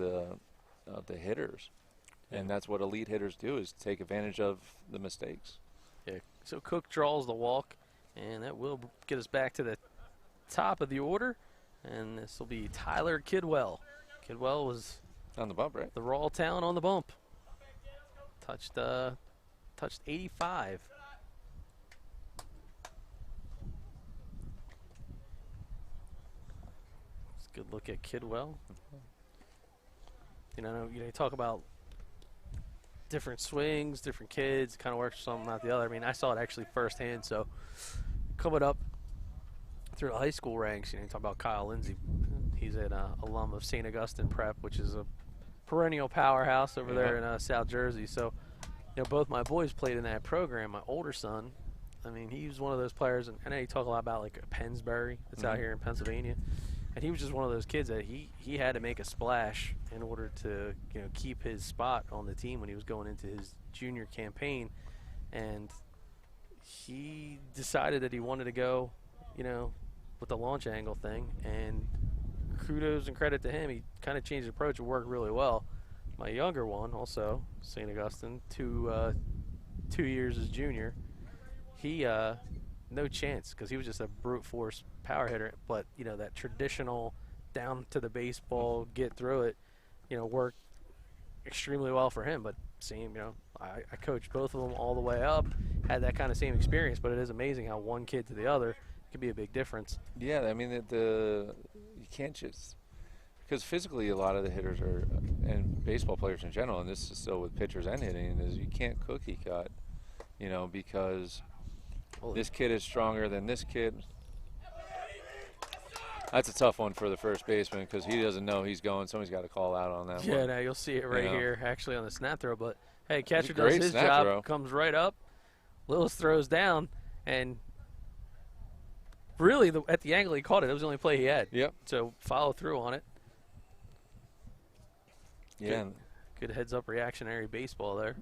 the hitters, and that's what elite hitters do is take advantage of the mistakes. Yeah. So Cook draws the walk, and that will get us back to the top of the order, and this will be Tyler Kidwell. Kidwell was on the bump, right? The raw talent on the bump. Touched 85. It's a good look at Kidwell. You talk about different swings, different kids, kind of works something out the other. I mean, I saw it actually firsthand. So coming up through the high school ranks, you talk about Kyle Lindsay. He's an alum of St. Augustine Prep, which is a perennial powerhouse over there in South Jersey. So, both my boys played in that program. My older son, I mean, he was one of those players, and I know you talk a lot about like Pennsbury that's out here in Pennsylvania, and he was just one of those kids that he had to make a splash in order to keep his spot on the team when he was going into his junior campaign, and he decided that he wanted to go, with the launch angle thing, and kudos and credit to him. He kind of changed his approach. It worked really well. My younger one, also St. Augustine, 2 years as junior, he no chance because he was just a brute force power hitter. But that traditional down to the baseball, get through it, worked extremely well for him. But same, I coached both of them all the way up, had that kind of same experience. But it is amazing how one kid to the other can be a big difference. Yeah, I mean you can't just. Because physically, a lot of the hitters are, and baseball players in general, and this is still with pitchers and hitting, is you can't cookie cut, because this kid is stronger than this kid. That's a tough one for the first baseman because he doesn't know he's going. Somebody's got to call out on that Yeah, one. now you'll see it right here, actually, on the snap throw. But, hey, catcher Great does his snap job, throw. comes right up. Lillis throws down, and really, at the angle he caught it, it was the only play he had. Yep. So follow through on it. Yeah. Good heads-up reactionary baseball there.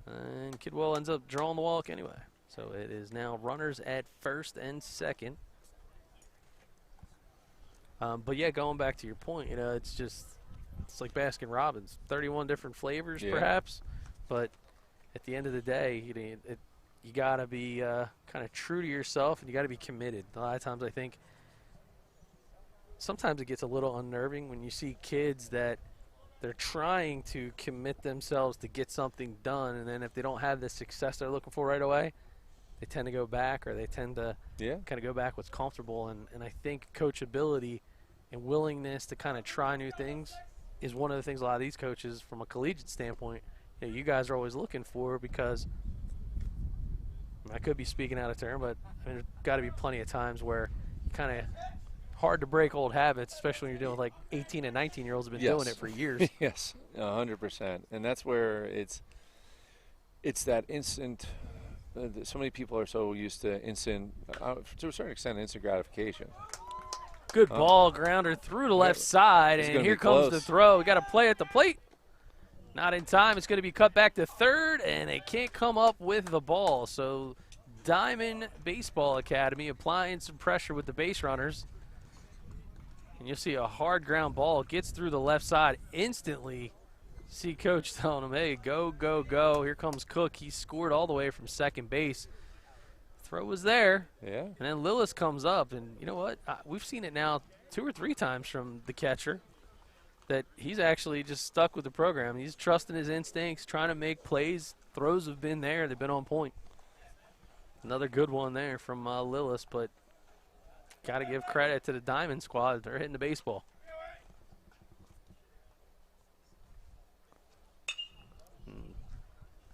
And Kidwell ends up drawing the walk anyway. So it is now runners at first and second. But, yeah, going back to your point, you know, it's like Baskin-Robbins. 31 different flavors perhaps. But at the end of the day, you got to be kind of true to yourself, and you got to be committed. A lot of times I think sometimes it gets a little unnerving when you see kids that they're trying to commit themselves to get something done, and then if they don't have the success they're looking for right away, they tend to go back, or they tend to kind of go back what's comfortable. And I think coachability and willingness to kind of try new things is one of the things a lot of these coaches, from a collegiate standpoint, you guys are always looking for, because I could be speaking out of turn, but there's got to be plenty of times where you kind of hard to break old habits, especially when you're dealing with like 18 and 19-year-olds have been doing it for years. Yes, 100%. And that's where it's that instant. So many people are so used to instant, to a certain extent, instant gratification. Good ball, grounder through the left side, and here comes the throw. We got to play at the plate. Not in time. It's going to be cut back to third, and they can't come up with the ball. So Diamond Baseball Academy applying some pressure with the base runners. And you'll see a hard ground ball gets through the left side instantly. See Coach telling him, hey, go, go, go. Here comes Cook. He scored all the way from second base. Throw was there. Yeah. And then Lillis comes up, and you know what? We've seen it now 2 or 3 times from the catcher that he's actually just stuck with the program. He's trusting his instincts, trying to make plays. Throws have been there. They've been on point. Another good one there from Lillis, but got to give credit to the Diamond squad. They're hitting the baseball.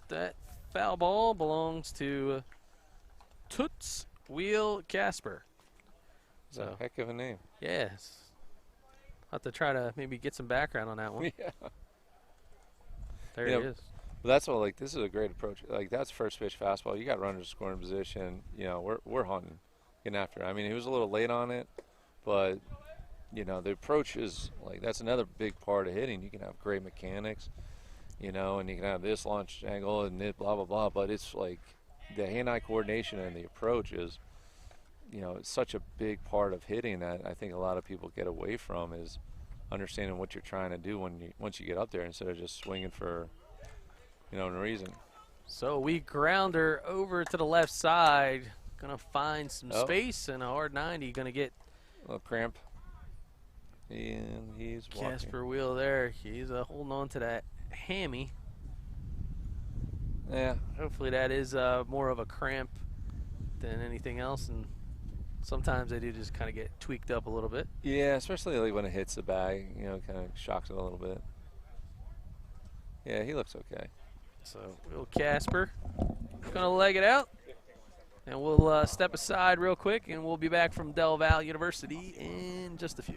That foul ball belongs to Toots Wheel Casper. That's a heck of a name. Yes. I'll have to try to maybe get some background on that one. Yeah. There it is. But that's all. Like, this is a great approach. Like, that's first pitch fastball. You got runners scoring position. You know, we're hunting, getting after it. I mean, he was a little late on it, but you know, the approach is like, that's another big part of hitting. You can have great mechanics, you know, and you can have this launch angle and it blah blah blah. But it's like the hand-eye coordination and the approach is, you know, it's such a big part of hitting that I think a lot of people get away from, is understanding what you're trying to do once you get up there, instead of just swinging for, you know, no reason. So we grounder over to the left side. Going to find some space, and a hard 90. Going to get a little cramp. And he's walking. Casper Wheel there. He's holding on to that hammy. Yeah. Hopefully that is more of a cramp than anything else. And sometimes they do just kind of get tweaked up a little bit. Yeah, especially like when it hits the bag, you know, kind of shocks it a little bit. Yeah, he looks okay. So Will Casper going to leg it out. And we'll step aside real quick, and we'll be back from Delaware Valley University in just a few.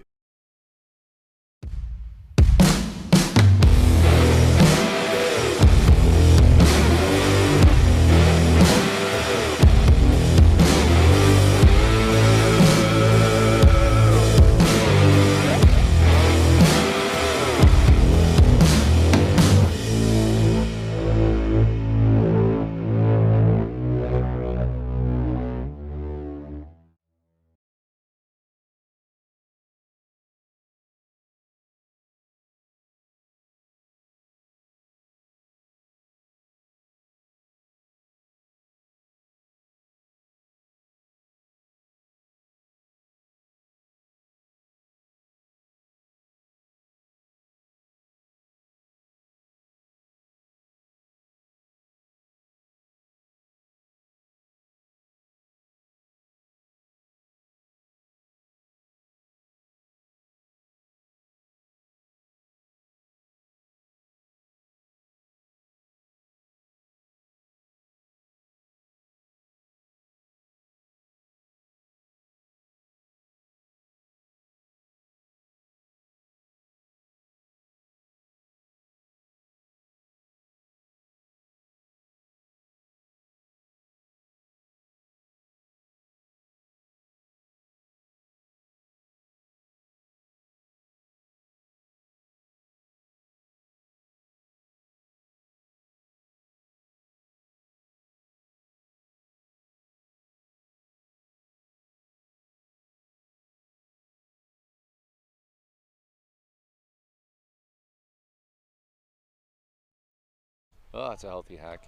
Oh, that's a healthy hack.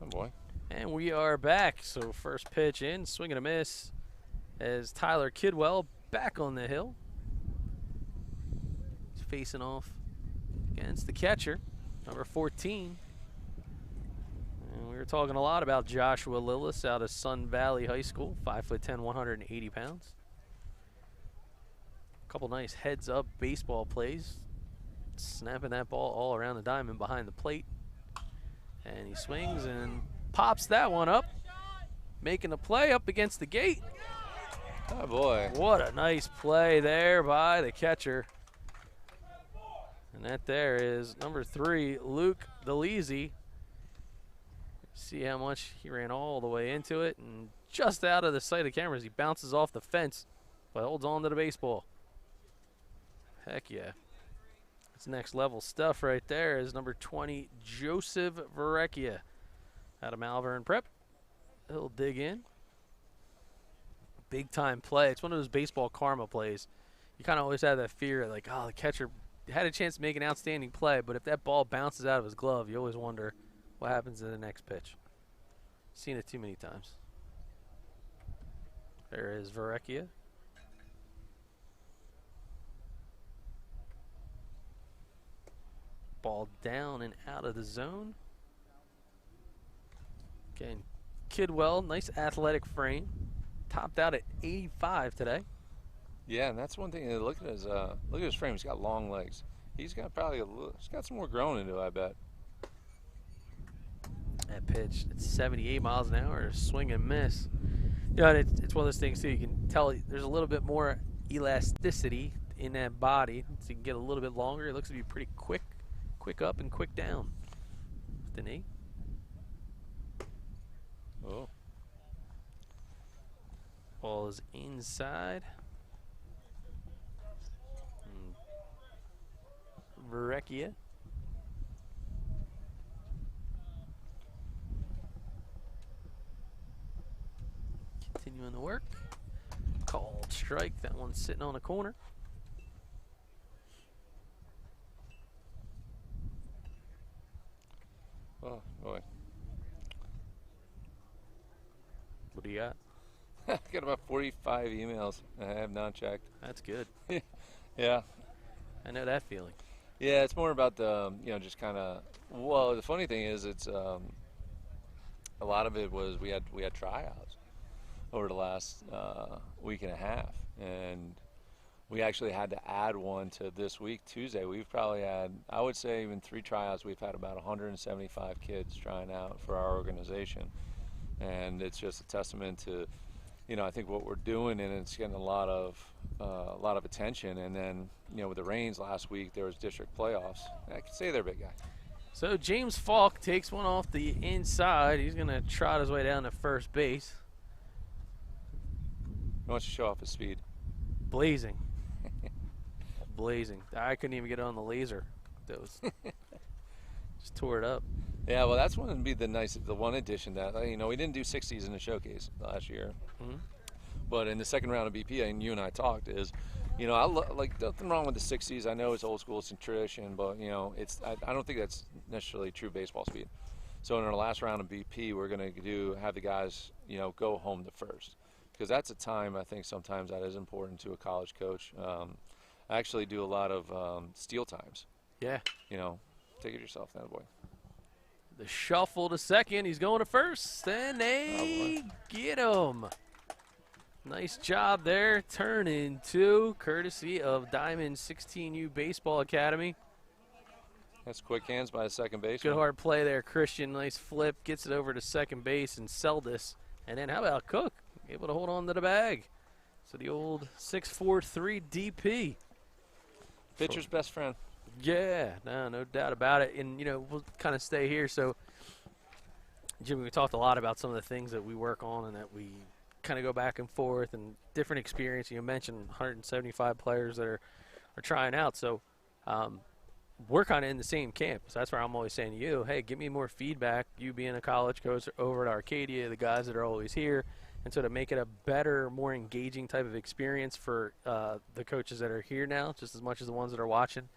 Oh, boy. And we are back. So first pitch in, swing and a miss as Tyler Kidwell back on the hill. He's facing off against the catcher, number 14. And we were talking a lot about Joshua Lillis out of Sun Valley High School, 5'10", 180 pounds. A couple nice heads-up baseball plays, snapping that ball all around the diamond behind the plate. And he swings and pops that one up, making the play up against the gate. Oh, boy. What a nice play there by the catcher. And that there is number 3, Luke DeLeasy. See how much he ran all the way into it, and just out of the sight of cameras, he bounces off the fence, but holds on to the baseball. Heck yeah. That's next level stuff right there. Is number 20, Joseph VERREKIA out of Malvern Prep. He'll dig in. Big time play. It's one of those baseball karma plays. You kind of always have that fear, like, oh, the catcher had a chance to make an outstanding play, but if that ball bounces out of his glove, you always wonder what happens in the next pitch. Seen it too many times. There is VERREKIA. Ball down and out of the zone. Again, Kidwell, nice athletic frame. Topped out at 85 today. Yeah, and that's one thing. Look at his frame. He's got long legs. He's got he's got some more growing into it, I bet. That pitch, it's 78 miles an hour, swing and miss. You know, and it's one of those things too. You can tell there's a little bit more elasticity in that body, so you can get a little bit longer. It looks to be pretty quick up and quick down. The knee. Oh. Ball is inside. VERREKIA. Continuing the work. Called strike. That one's sitting on the corner. Oh, boy. What do you got? I got about 45 emails I have not checked. That's good. Yeah. I know that feeling. Yeah, it's more about the, just kind of, well, the funny thing is it's, a lot of it was we had tryouts over the last week and a half, and we actually had to add one to this week, Tuesday. We've probably had, I would say, even 3 tryouts. We've had about 175 kids trying out for our organization, and it's just a testament to, I think what we're doing, and it's getting a lot of attention. And then, with the rains last week, there was district playoffs. I can say there, big guy. So James Falk takes one off the inside. He's going to trot his way down to first base. He wants to show off his speed. Blazing. Blazing. I couldn't even get on the laser. That was just tore it up. Yeah, well, that's one to be the one addition that, we didn't do 60s in the showcase last year. Mm-hmm. But in the second round of BP, and you and I talked, is, I like nothing wrong with the 60s. I know it's old school, it's a tradition, but, I don't think that's necessarily true baseball speed. So in our last round of BP, we're going to have the guys, go home to first. Because that's a time, I think, sometimes that is important to a college coach. I actually do a lot of steal times. Yeah. Take it yourself, that boy. The shuffle to second. He's going to first, and they get him. Nice job there. Turn in 2, courtesy of Diamond 16U Baseball Academy. That's quick hands by the second baseman. Good hard play there, Christian. Nice flip. Gets it over to second base and Seldis. And then how about Cook? Able to hold on to the bag. So the old 6'4" DP. Pitcher's best friend. Yeah, no doubt about it. And, we'll kind of stay here. So, Jimmy, we talked a lot about some of the things that we work on and that we kind of go back and forth and different experience. You mentioned 175 players that are trying out. So, we're kind of in the same camp. So that's where I'm always saying to you, hey, give me more feedback. You being a college coach over at Arcadia, the guys that are always here. And so to make it a better, more engaging type of experience for the coaches that are here now, just as much as the ones that are watching.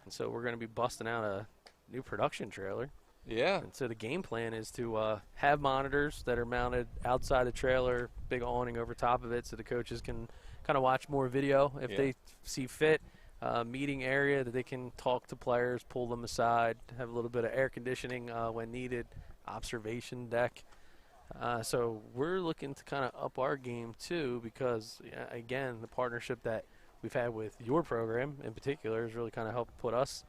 And so we're going to be busting out a new production trailer. Yeah. And so the game plan is to have monitors that are mounted outside the trailer, big awning over top of it, so the coaches can kind of watch more video if they see fit. Meeting area that they can talk to players, pull them aside, have a little bit of air conditioning when needed, observation deck. So we're looking to kind of up our game too, because again, the partnership that we've had with your program in particular has really kind of helped put us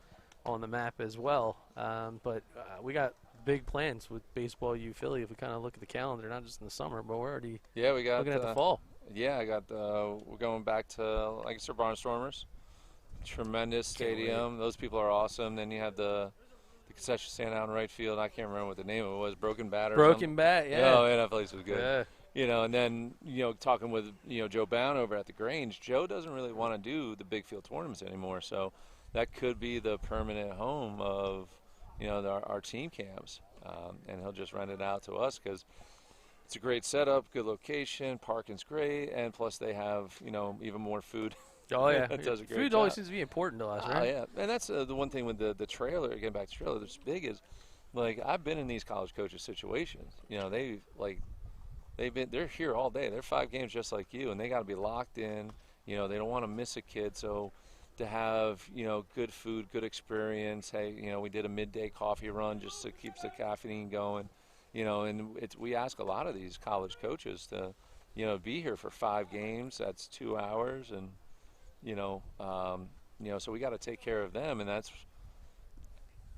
on the map as well. But we got big plans with Baseball U Philly. If we kind of look at the calendar, not just in the summer, but we're already we got looking at the fall. Yeah, we're going back to Lancaster Barnstormers. Tremendous stadium. Those people are awesome. Then you have the concession stand out in right field. I can't remember what the name of it was. Broken Bat or Broken Bat, yeah. Oh, yeah, that place was good. Yeah. And then, talking with, Joe Bound over at the Grange, Joe doesn't really want to do the big field tournaments anymore. So that could be the permanent home of, our team camps. And he'll just rent it out to us because it's a great setup, good location, parking's great, and plus they have, even more food. Oh, yeah. That does a great Food job. always seems to be important to us, right? Oh, yeah. And that's the one thing with the trailer, getting back to the trailer, that's big is, I've been in these college coaches situations. They're here all day. They're 5 games just like you, and they got to be locked in. They don't want to miss a kid. So to have, good food, good experience. Hey, we did a midday coffee run just to keep the caffeine going. And we ask a lot of these college coaches to, be here for 5 games. That's 2 hours, and so we got to take care of them, and that's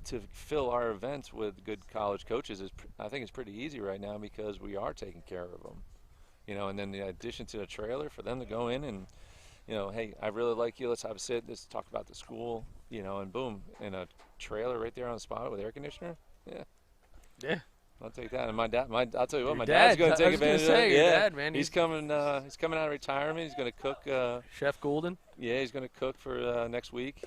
to fill our events with good college coaches. I think it's pretty easy right now because we are taking care of them, and then the addition to the trailer for them to go in and, hey, I really like you. Let's have a sit. Let's talk about the school, and boom, in a trailer right there on the spot with air conditioner. Yeah. I'll take that. And I'll tell you what, my dad's dad's going to take advantage of it. Your dad, man. He's coming out of retirement. He's going to cook. Chef Golden. Yeah, he's going to cook for next week.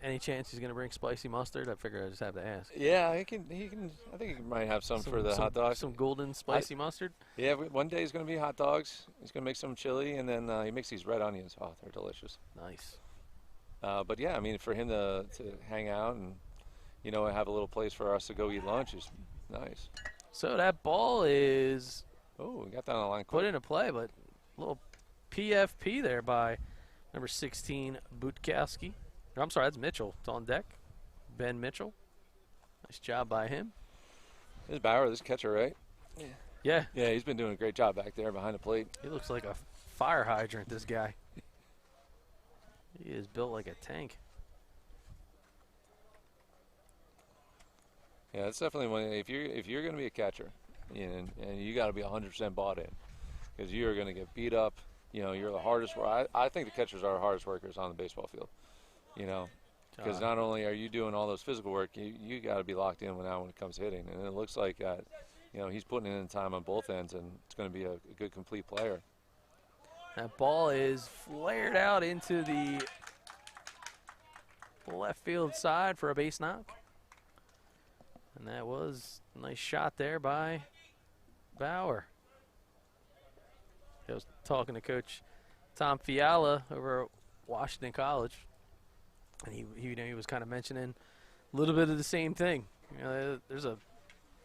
Any chance he's going to bring spicy mustard? I figure I just have to ask. Yeah, he can. I think he might have some for the hot dogs. Some golden spicy mustard. Yeah, one day he's going to be hot dogs. He's going to make some chili, and then he makes these red onions. Oh, they're delicious. Nice. But yeah, I mean, for him to hang out and have a little place for us to go eat lunch is nice. So that ball is. Oh, we got that on the line. Put into play, but a little PFP there by number 16 Butkowski. I'm sorry, that's Mitchell. It's on deck. Ben Mitchell. Nice job by him. This is Bauer, this catcher, right? Yeah. Yeah, he's been doing a great job back there behind the plate. He looks like a fire hydrant, this guy. He is built like a tank. Yeah, it's definitely one. If you're going to be a catcher, and you got to be 100% bought in, because you are going to get beat up. You're the hardest. I think the catchers are the hardest workers on the baseball field. Because not only are you doing all those physical work, you got to be locked in when it comes to hitting. And it looks like he's putting in time on both ends, and it's going to be a good complete player. That ball is flared out into the left field side for a base knock. And that was a nice shot there by Bauer. I was talking to Coach Tom Fiala over at Washington College, and he was kind of mentioning a little bit of the same thing. There's a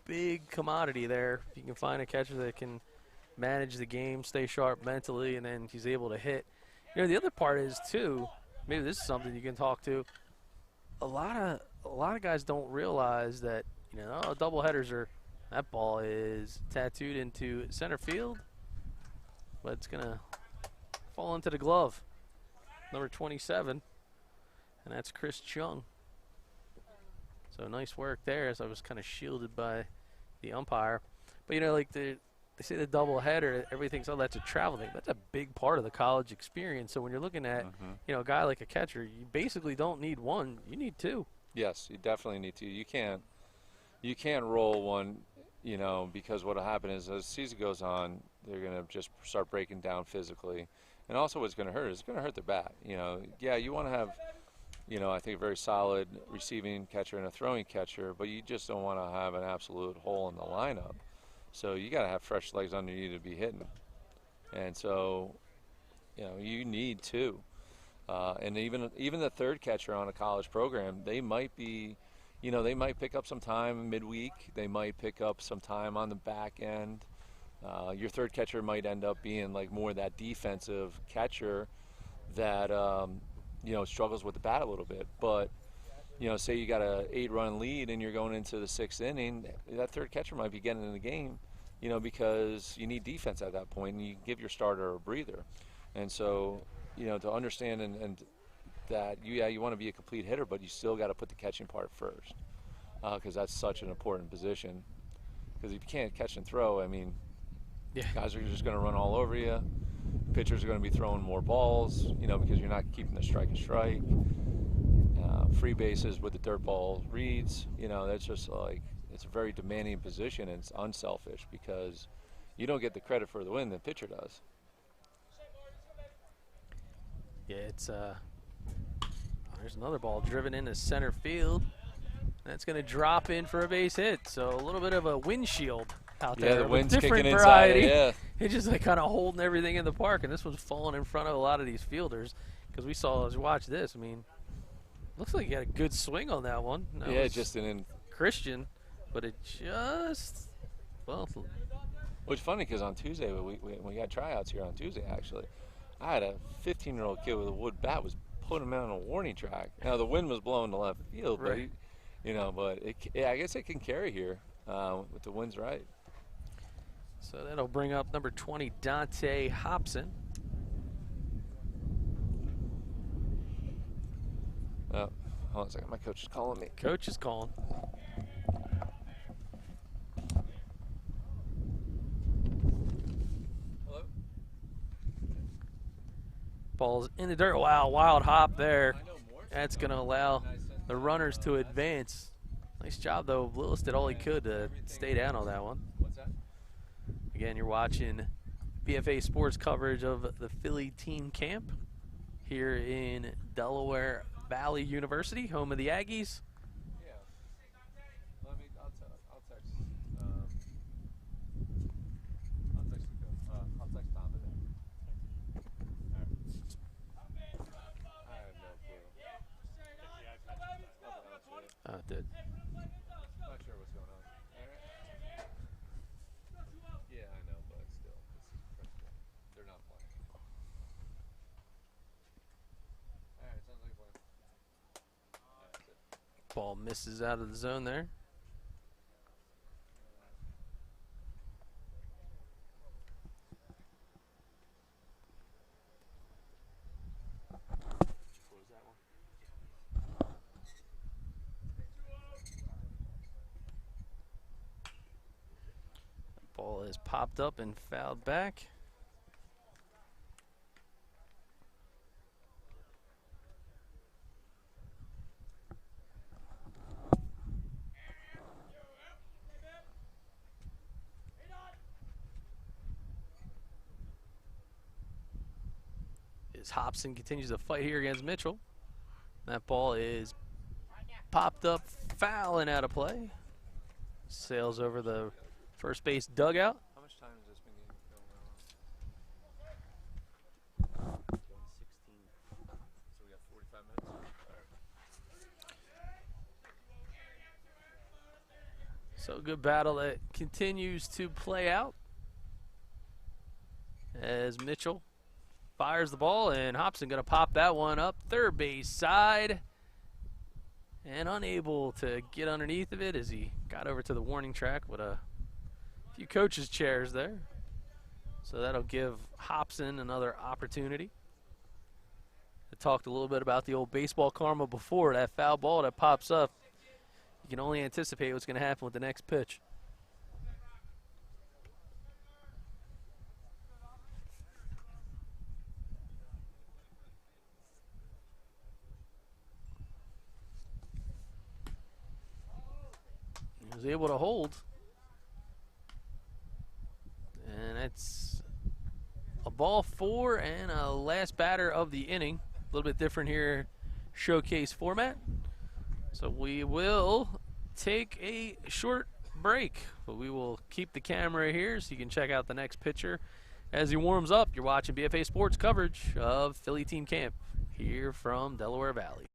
big commodity there. If you can find a catcher that can manage the game, stay sharp mentally, and then he's able to hit. The other part is too, maybe this is something you can talk to. A lot of guys don't realize that double headers that ball is tattooed into center field, but it's gonna fall into the glove. Number 27, and that's Chris Chung. So nice work there, as I was kind of shielded by the umpire. But they say the double header, everything's that's a travel thing. That's a big part of the college experience. So when you're looking at a guy like a catcher, you basically don't need one, you need 2. Yes, you definitely need 2. You can't roll one, because what will happen is as the season goes on, they're going to just start breaking down physically. And also what's going to hurt is it's going to hurt their bat. Yeah, you want to have, I think a very solid receiving catcher and a throwing catcher, but you just don't want to have an absolute hole in the lineup. So you got to have fresh legs under you to be hitting. And so, you need 2. And even the third catcher on a college program, they might be, they might pick up some time midweek. They might pick up some time on the back end. Your third catcher might end up being like more that defensive catcher that struggles with the bat a little bit. But say you got a 8-run lead and you're going into the 6th inning, that third catcher might be getting in the game, because you need defense at that point, and you give your starter a breather. And so, to understand and that you want to be a complete hitter, but you still got to put the catching part first, because that's such an important position. Because if you can't catch and throw, I mean, guys are just going to run all over you. Pitchers are going to be throwing more balls, because you're not keeping the strike a strike. Free bases with the dirt ball reads, that's just like, it's a very demanding position, and it's unselfish because you don't get the credit for the win, the pitcher does. Yeah, it's there's another ball driven into center field. That's going to drop in for a base hit. So a little bit of a windshield out there. Yeah, the wind's different kicking variety. inside. Yeah, It's just like kind of holding everything in the park, and this one's falling in front of a lot of these fielders. Because we saw, as you watch this, I mean, looks like you got a good swing on that one. That just an Christian, but it just, well. Which is funny because on Tuesday, when we had tryouts here on Tuesday, actually, I had a 15-year-old kid with a wood bat was putting him out on a warning track. Now the wind was blowing to left field, Right. but I guess it can carry here with the wind's right. So that'll bring up number 20, Dante Hobson. Hold on a second, my coach is calling me. Coach is calling. Hello? Ball's in the dirt. Wow, wild hop there. That's going to allow the runners to advance. Nice job, though. LILLIS did all he could to stay down on that one. What's that? Again, you're watching BFA Sports coverage of the Philly team camp here in Delaware Valley University, home of the Aggies. Yeah. I'll text. I'll text you. I'll text Tom today. All right. I have no clue. Oh, it did. Not sure what's going on. All right. Yeah, I know, but still, this is principle. They're not playing. All right, sounds like a plan. That's it. Ball misses out of the zone there. Ball is popped up and fouled back. As Hobson continues to fight here against Mitchell. That ball is popped up, foul and out of play. Sails over the first base dugout. How much time has this been going on? 1:16. So we got 45 minutes? So good battle that continues to play out as Mitchell fires the ball, and Hobson going to pop that one up third base side, and unable to get underneath of it as he got over to the warning track with a few coaches' chairs there. So that'll give Hobson another opportunity. I talked a little bit about the old baseball karma before. That foul ball that pops up, you can only anticipate what's going to happen with the next pitch. He was able to hold. And that's a ball four and a last batter of the inning. A little bit different here, showcase format. So we will take a short break, but we will keep the camera here so you can check out the next pitcher as he warms up. You're watching BFA Sports coverage of Philly team camp here from Delaware Valley.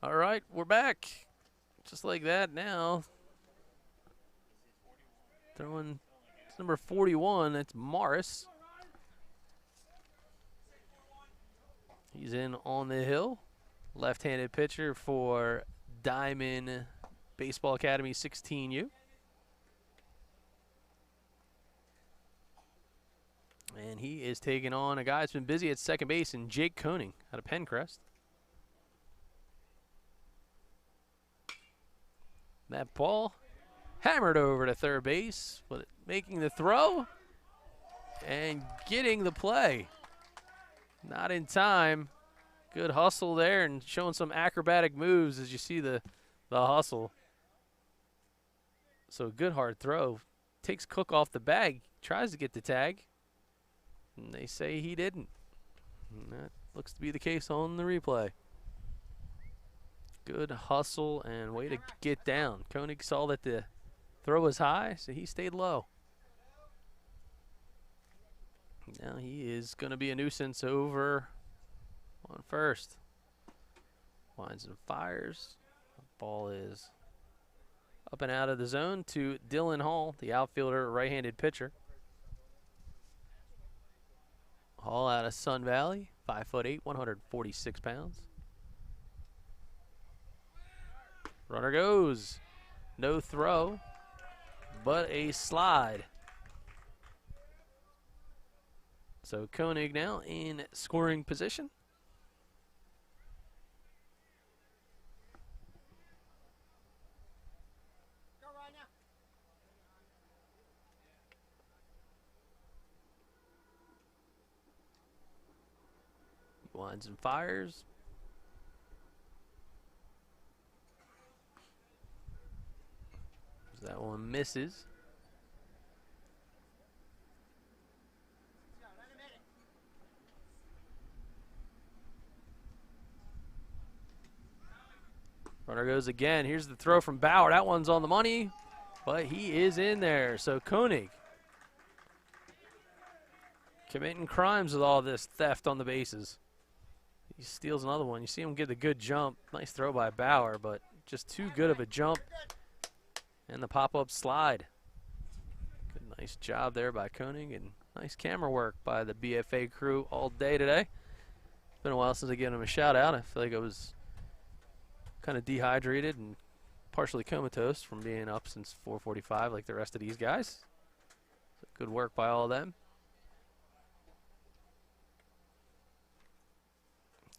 All right, we're back. Just like that now. Throwing number 41, that's Morris. He's in on the hill. Left-handed pitcher for Diamond Baseball Academy 16U. And he is taking on a guy that's been busy at second base, and Jake Koenig out of Pencrest. That ball hammered over to third base, but making the throw and getting the play. Not in time. Good hustle there and showing some acrobatic moves as you see the hustle. So good hard throw. Takes Cook off the bag, tries to get the tag, and they say he didn't. And that looks to be the case on the replay. Good hustle and way to get down. Koenig saw that the throw was high, so he stayed low. Now he is going to be a nuisance over on first. Winds and fires. Ball is up and out of the zone to Dylan Hall, the outfielder, right-handed pitcher. Hall out of Sun Valley, 5'8", 146 pounds. Runner goes. No throw, but a slide. So Koenig now in scoring position. Winds and fires. That one misses. Runner goes again. Here's the throw from Bauer. That one's on the money, but he is in there. So Koenig committing crimes with all this theft on the bases. He steals another one. You see him get a good jump. Nice throw by Bauer, but just too good of a jump. And the pop-up slide. Good, nice job there by Koenig, and nice camera work by the BFA crew all day today. It's been a while since I gave him a shout out. I feel like I was kind of dehydrated and partially comatose from being up since 4:45 like the rest of these guys. So good work by all of them.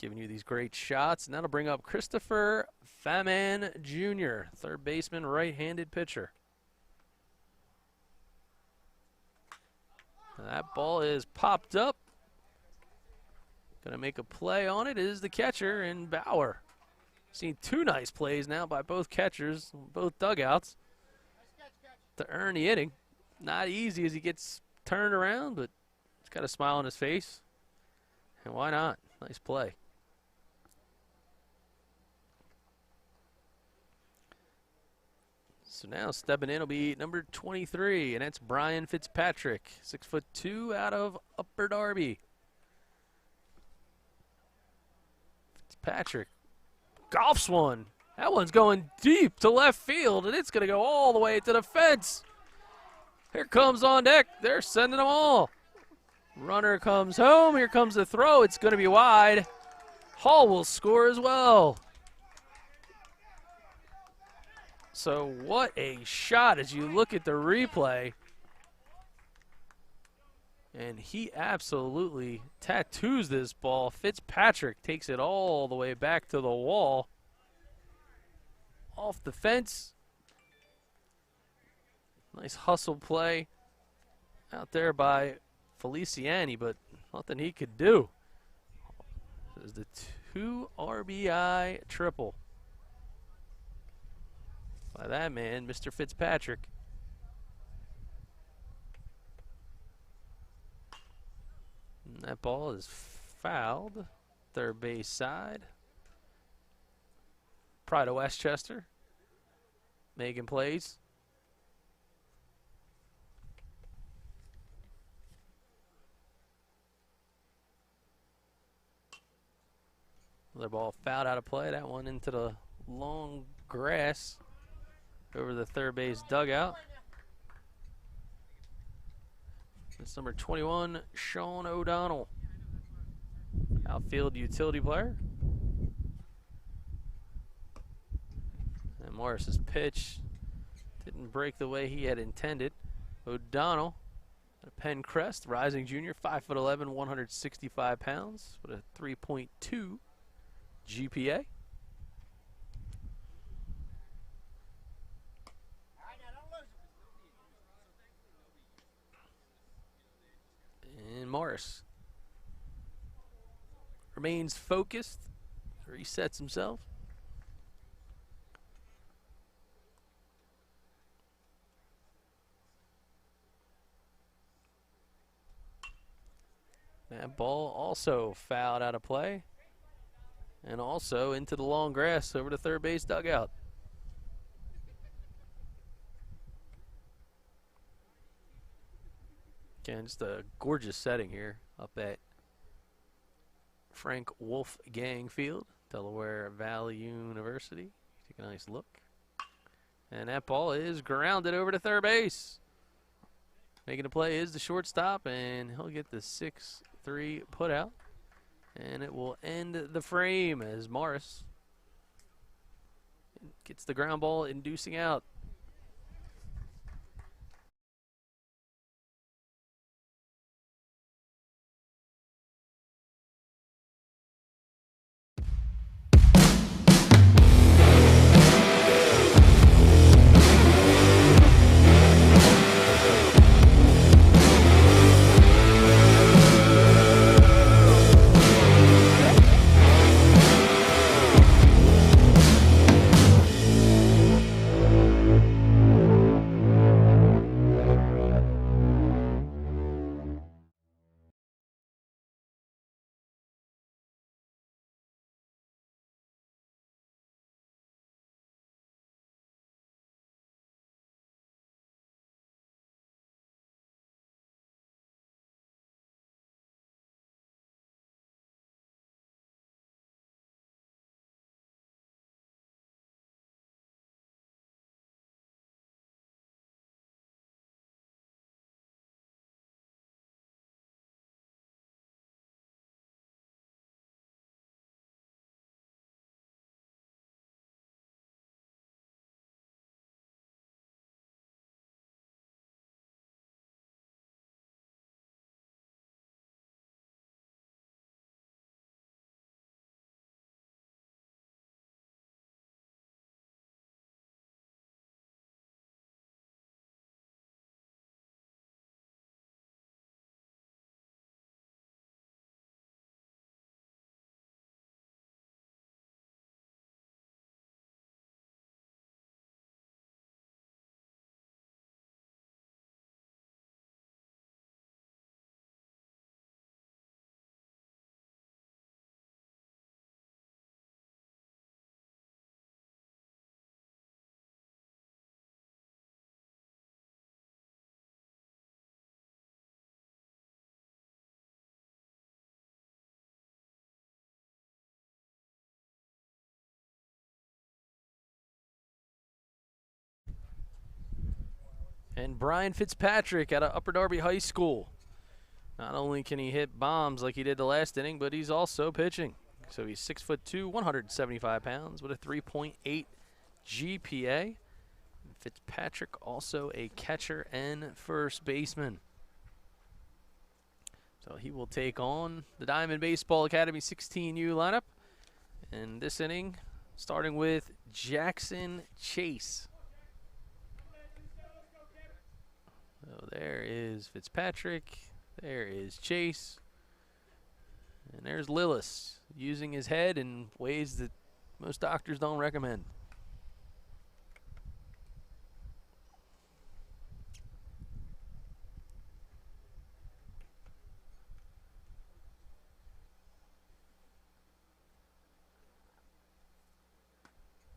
Giving you these great shots, and that'll bring up Christopher Faman Jr., third baseman, right-handed pitcher. That ball is popped up. Gonna make a play on it is the catcher in Bauer. Seen two nice plays now by both catchers, both dugouts, to earn the inning. Not easy as he gets turned around, but he's got a smile on his face. And why not? Nice play. So now stepping in will be number 23, and that's Brian Fitzpatrick, 6'2", out of Upper Darby. Fitzpatrick golfs one. That one's going deep to left field, and it's going to go all the way to the fence. Here comes on deck. They're sending them all. Runner comes home. Here comes the throw. It's going to be wide. Hall will score as well. So what a shot as you look at the replay. And he absolutely tattoos this ball. Fitzpatrick takes it all the way back to the wall. Off the fence. Nice hustle play out there by Feliciani, but nothing he could do. This is the 2 RBI triple by that man, Mr. Fitzpatrick. And that ball is fouled. Third base side. Pride of Westchester making plays. Another ball fouled out of play. That one into the long grass over the third base dugout. That's number 21, Sean O'Donnell, outfield utility player. And Morris's pitch didn't break the way he had intended. O'Donnell, a Penn Crest, rising junior, 5'11", 165 pounds, with a 3.2 GPA. And Morris remains focused, resets himself. That ball also fouled out of play. And also into the long grass over the third base dugout. Again, just a gorgeous setting here up at Frank Wolfgang Field, Delaware Valley University. Take a nice look. And that ball is grounded over to third base. Making the play is the shortstop, and he'll get the 6-3 put out. And it will end the frame as Morris gets the ground ball inducing out. And Brian Fitzpatrick out of Upper Darby High School. Not only can he hit bombs like he did the last inning, but he's also pitching. So he's 6'2", 175 pounds with a 3.8 GPA. Fitzpatrick also a catcher and first baseman. So he will take on the Diamond Baseball Academy 16U lineup. And this inning, starting with Jackson Chase. So there is Fitzpatrick. There is Chase. And there's LILLIS, using his head in ways that most doctors don't recommend.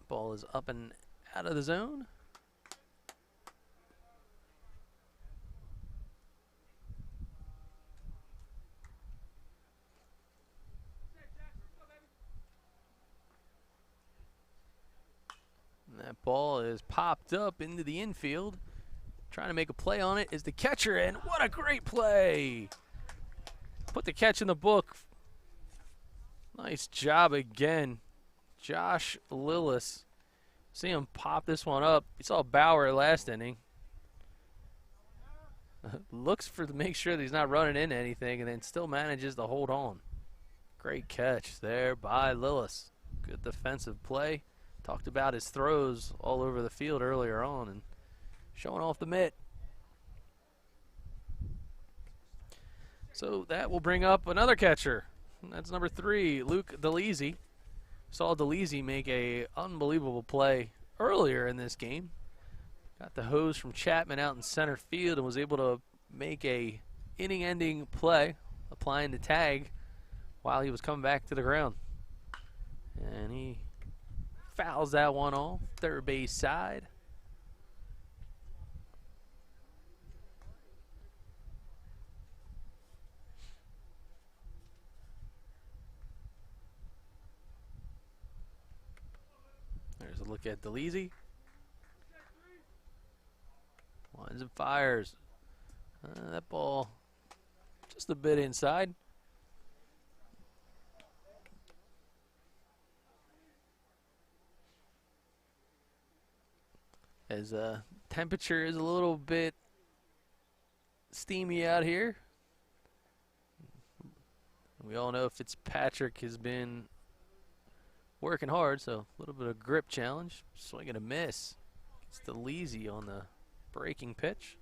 Ball is up and out of the zone. And that ball is popped up into the infield. Trying to make a play on it is the catcher, and what a great play! Put the catch in the book. Nice job again. Josh LILLIS. See him pop this one up. You saw Bauer last inning. Looks to make sure that he's not running into anything, and then still manages to hold on. Great catch there by LILLIS. Good defensive play. Talked about his throws all over the field earlier on and showing off the mitt. So that will bring up another catcher. That's number 3, Luke DeLisi. Saw DeLisi make a unbelievable play earlier in this game. Got the hose from Chapman out in center field and was able to make a inning-ending play, applying the tag while he was coming back to the ground. And he fouls that one off, third base side. There's a look at DeLisi. Lines and fires. That ball just a bit inside. As temperature is a little bit steamy out here. We all know Fitzpatrick has been working hard, so a little bit of grip challenge. Swing and a miss. It's DeLisi on the breaking pitch.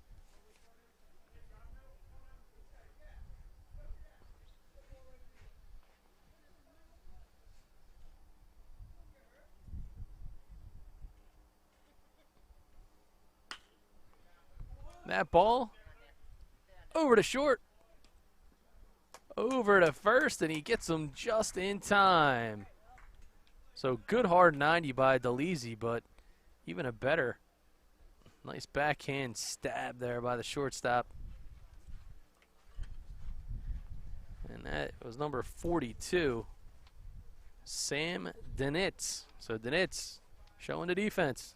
That ball over to short, over to first, and he gets him just in time. So good hard 90 by DeLisi, but even a better nice backhand stab there by the shortstop. And that was number 42, Sam DINITZ. So DINITZ showing the defense.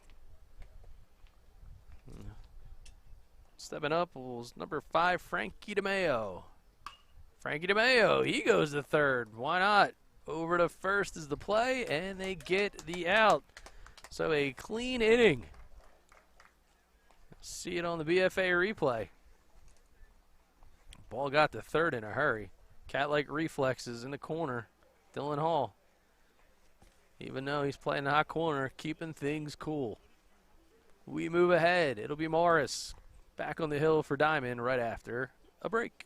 Stepping up was number 5, Frankie DeMayo. Frankie DeMayo, he goes to third. Why not? Over to first is the play, and they get the out. So a clean inning. See it on the BFA replay. Ball got to third in a hurry. Cat-like reflexes in the corner. Dylan Hall. Even though he's playing the hot corner, keeping things cool. We move ahead. It'll be Morris back on the hill for Diamond right after a break.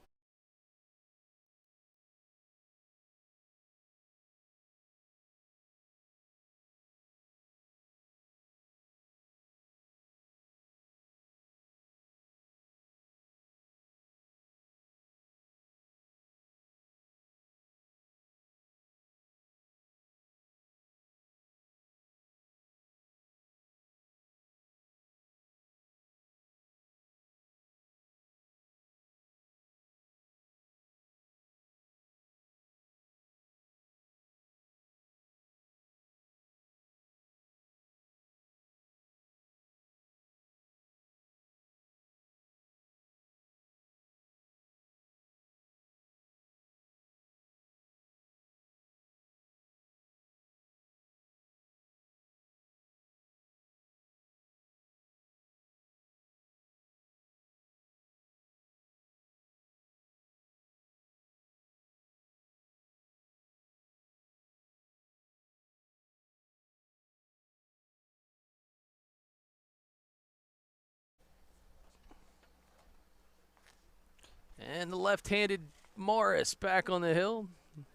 And the left-handed Morris back on the hill,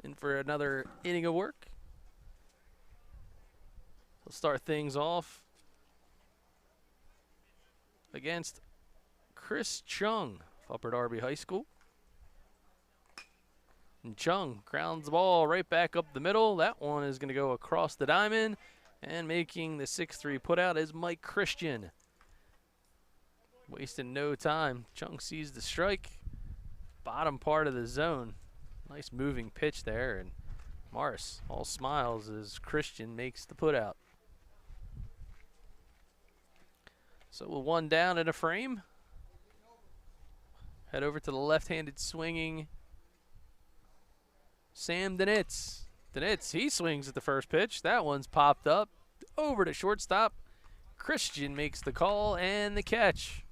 in for another inning of work. He'll start things off against Chris Chung of Upper Darby High School. And Chung grounds the ball right back up the middle. That one is going to go across the diamond. And making the 6-3 putout is Mike Christian. Wasting no time. Chung sees the strike. Bottom part of the zone. Nice moving pitch there. And Morris all smiles as Christian makes the putout. So with one down in a frame, head over to the left-handed swinging Sam DINITZ. DINITZ, he swings at the first pitch. That one's popped up over to shortstop. Christian makes the call and the catch.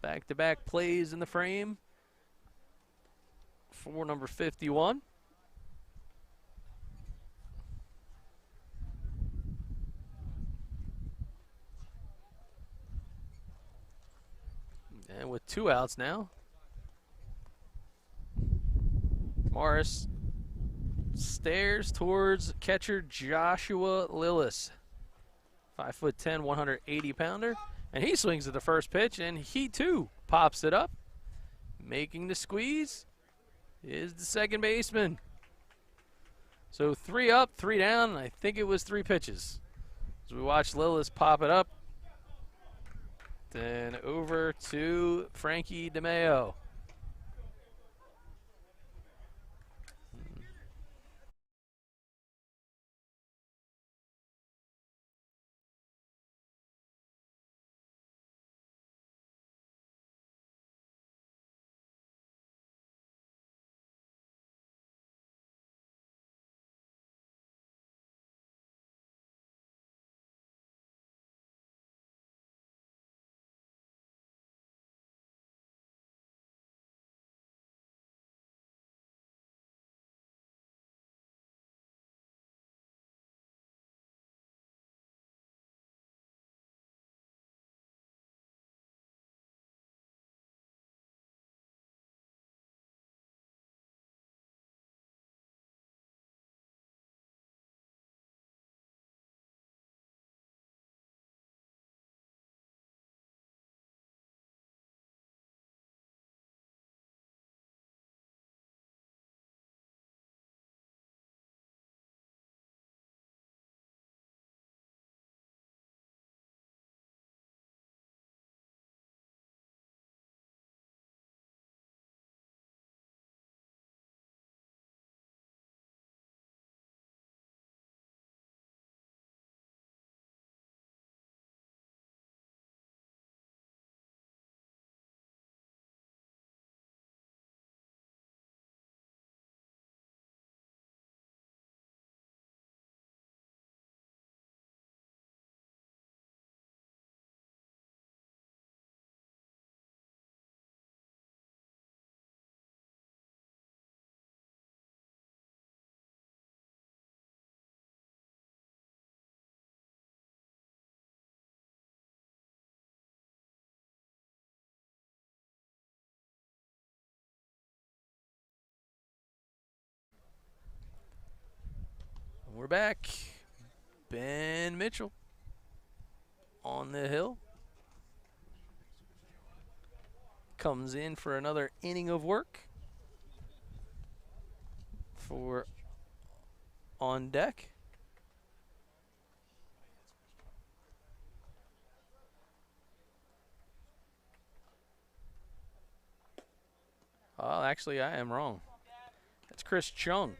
Back-to-back plays in the frame for number 51. And with 2 outs now, Morris stares towards catcher Joshua LILLIS. 5'10", 180-pounder. And he swings at the first pitch, and he too pops it up. Making the squeeze is the second baseman. So 3 up, 3 down, and I think it was 3 pitches. As we watch LILLIS pop it up. Then over to Frankie DeMeo. We're back. Ben Mitchell on the hill. Comes in for another inning of work for on deck. Oh, actually, I am wrong. That's Chris Chung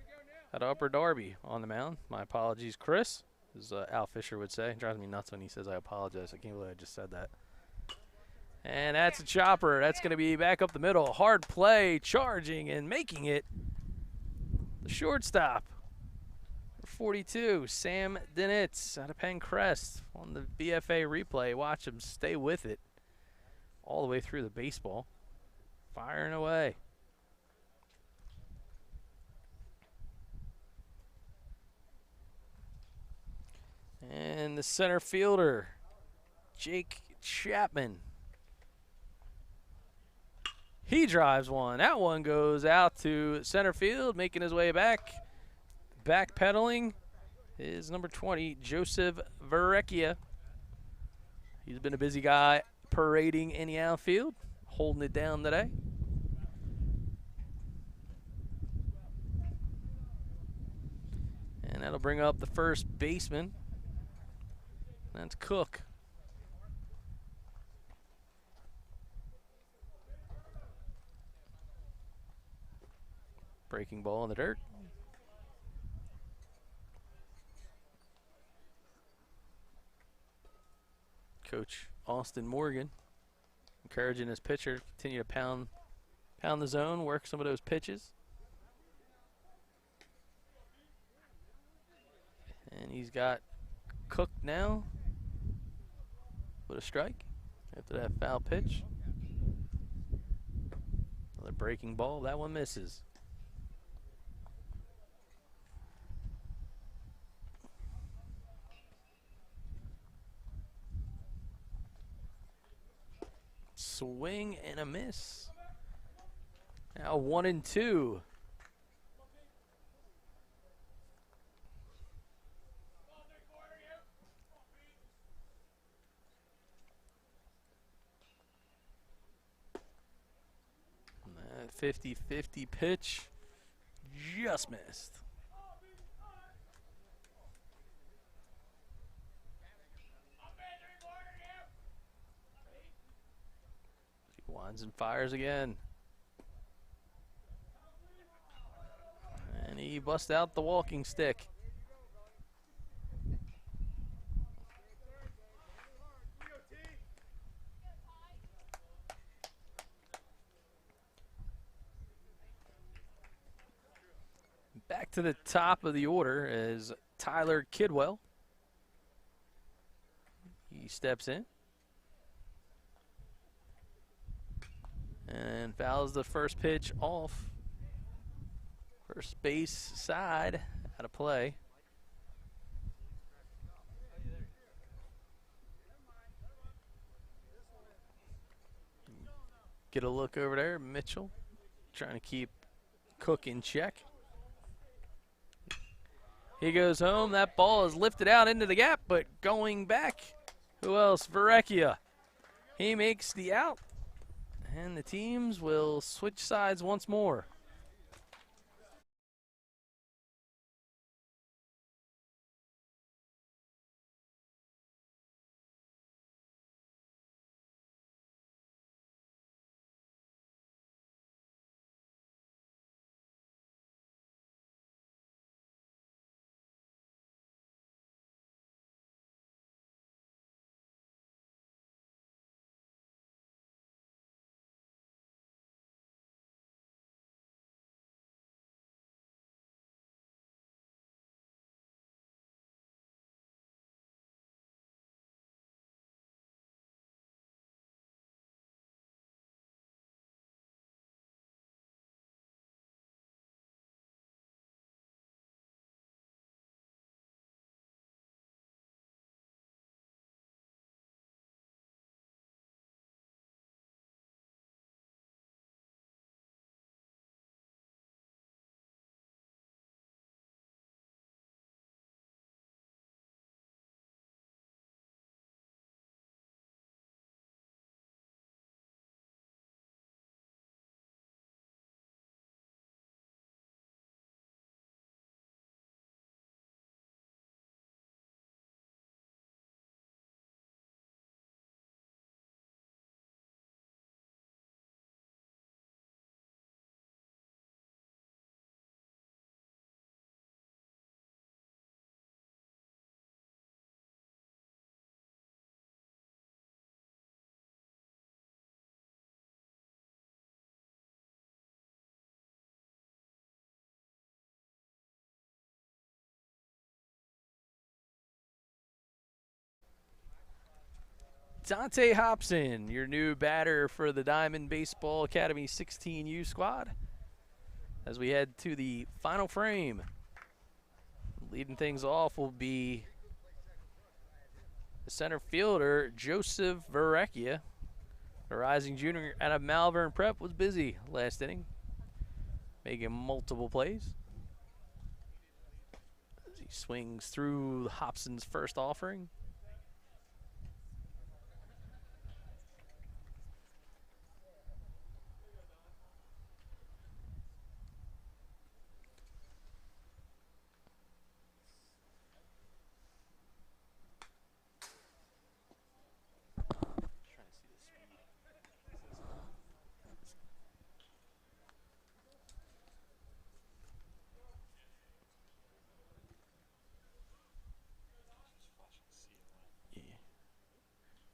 at Upper Darby on the mound. My apologies, Chris, as Al Fisher would say. It drives me nuts when he says I apologize. I can't believe I just said that. And that's a chopper. That's going to be back up the middle. Hard play, charging and making it. The shortstop, 42, Sam DINITZ out of Pencrest on the BFA replay. Watch him stay with it all the way through the baseball. Firing away. And the center fielder, Jake Chapman. He drives one. That one goes out to center field, making his way back. Backpedaling is number 20, Joseph VERREKIA. He's been a busy guy parading in the outfield, holding it down today. And that'll bring up the first baseman. That's Cook. Breaking ball in the dirt. Coach Austin Morgan encouraging his pitcher to continue to pound the zone, work some of those pitches. And he's got Cook now with a strike after that foul pitch. Another breaking ball. That one misses. Swing and a miss. Now 1-2. That 50-50 pitch just missed. He winds and fires again. And he busts out the walking stick. Back to the top of the order is Tyler Kidwell. He steps in and fouls the first pitch off. First base side out of play. Get a look over there, Mitchell trying to keep Cook in check. He goes home. That ball is lifted out into the gap, but going back, who else? VERREKIA. He makes the out, and the teams will switch sides once more. Dante Hobson, your new batter for the Diamond Baseball Academy 16U squad. As we head to the final frame, leading things off will be the center fielder, Joseph VERREKIA. The rising junior out of Malvern Prep was busy last inning, making multiple plays. As he swings through Hobson's first offering.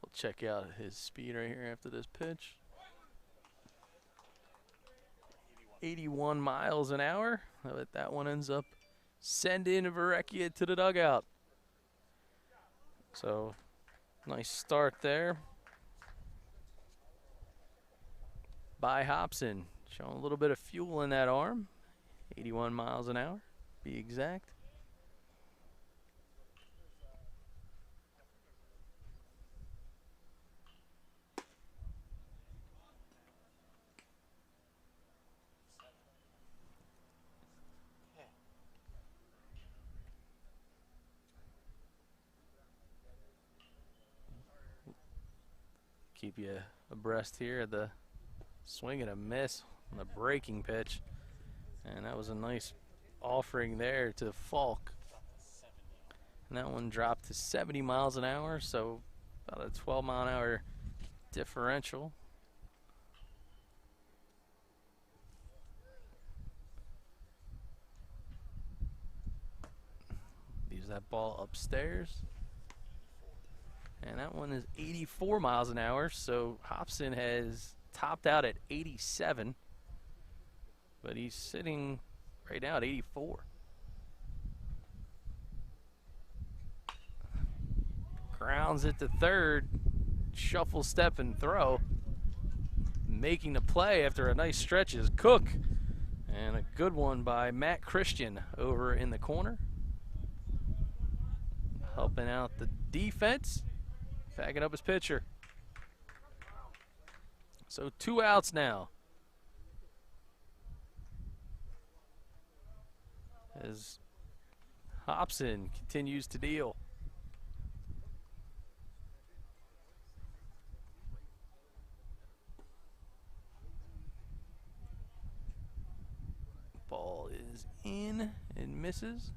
We'll check out his speed right here after this pitch. 81 miles an hour. But that one ends up sending VERREKIA to the dugout. So, nice start there by Hobson. Showing a little bit of fuel in that arm. 81 miles an hour, be exact. Keep you abreast here of the swing and a miss on the breaking pitch. And that was a nice offering there to FALK. And that one dropped to 70 miles an hour, so about a 12-mile-an-hour differential. Leaves that ball upstairs. And that one is 84 miles an hour, so Hobson has topped out at 87. But he's sitting right now at 84. Grounds it to third. Shuffle, step, and throw. Making the play after a nice stretch is Cook. And a good one by Matt Christian over in the corner. Helping out the defense. Backing up his pitcher. So 2 outs now. As Hobson continues to deal. Ball is in and misses.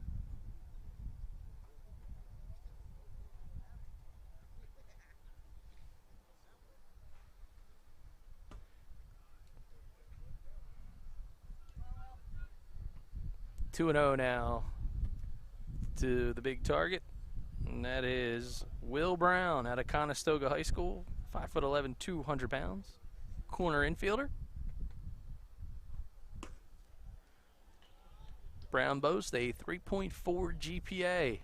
Two and 0 now to the big target, and that is Will Brown out of Conestoga High School, 5'11", 200 pounds, corner infielder. Brown boasts a 3.4 GPA.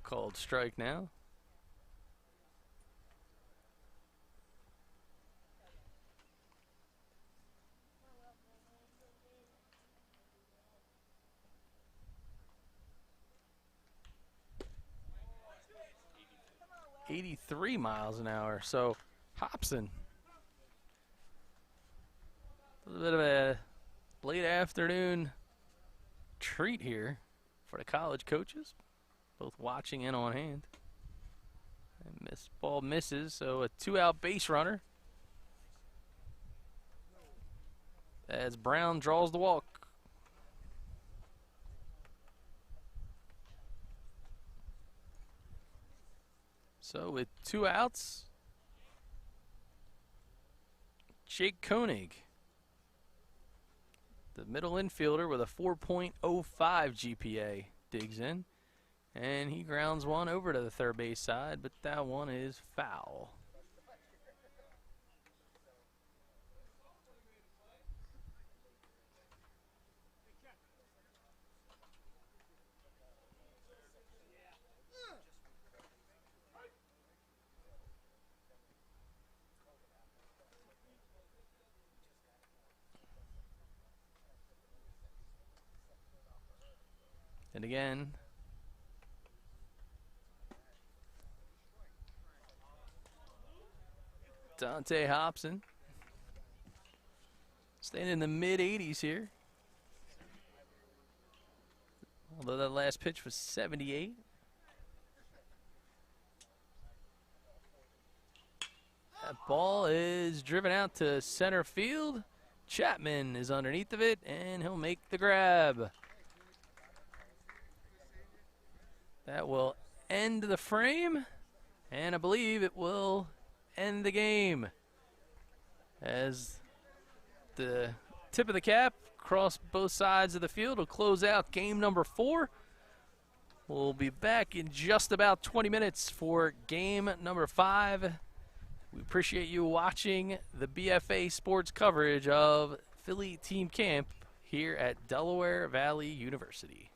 Called strike now. .83 miles an hour. So Hobson, a little bit of a late afternoon treat here for the college coaches, both watching and on hand. And this ball misses, so a 2-out base runner as Brown draws the walk. So with 2 outs, Jake Koenig, the middle infielder with a 4.05 GPA, digs in. And he grounds one over to the third base side, but that one is foul. And again, Dante Hobson staying in the mid-80s here. Although that last pitch was 78. That ball is driven out to center field. Chapman is underneath of it, and he'll make the grab. That will end the frame, and I believe it will end the game. As the tip of the cap across both sides of the field will close out game number 4. We'll be back in just about 20 minutes for game number 5. We appreciate you watching the BFA sports coverage of Philly Team Camp here at Delaware Valley University.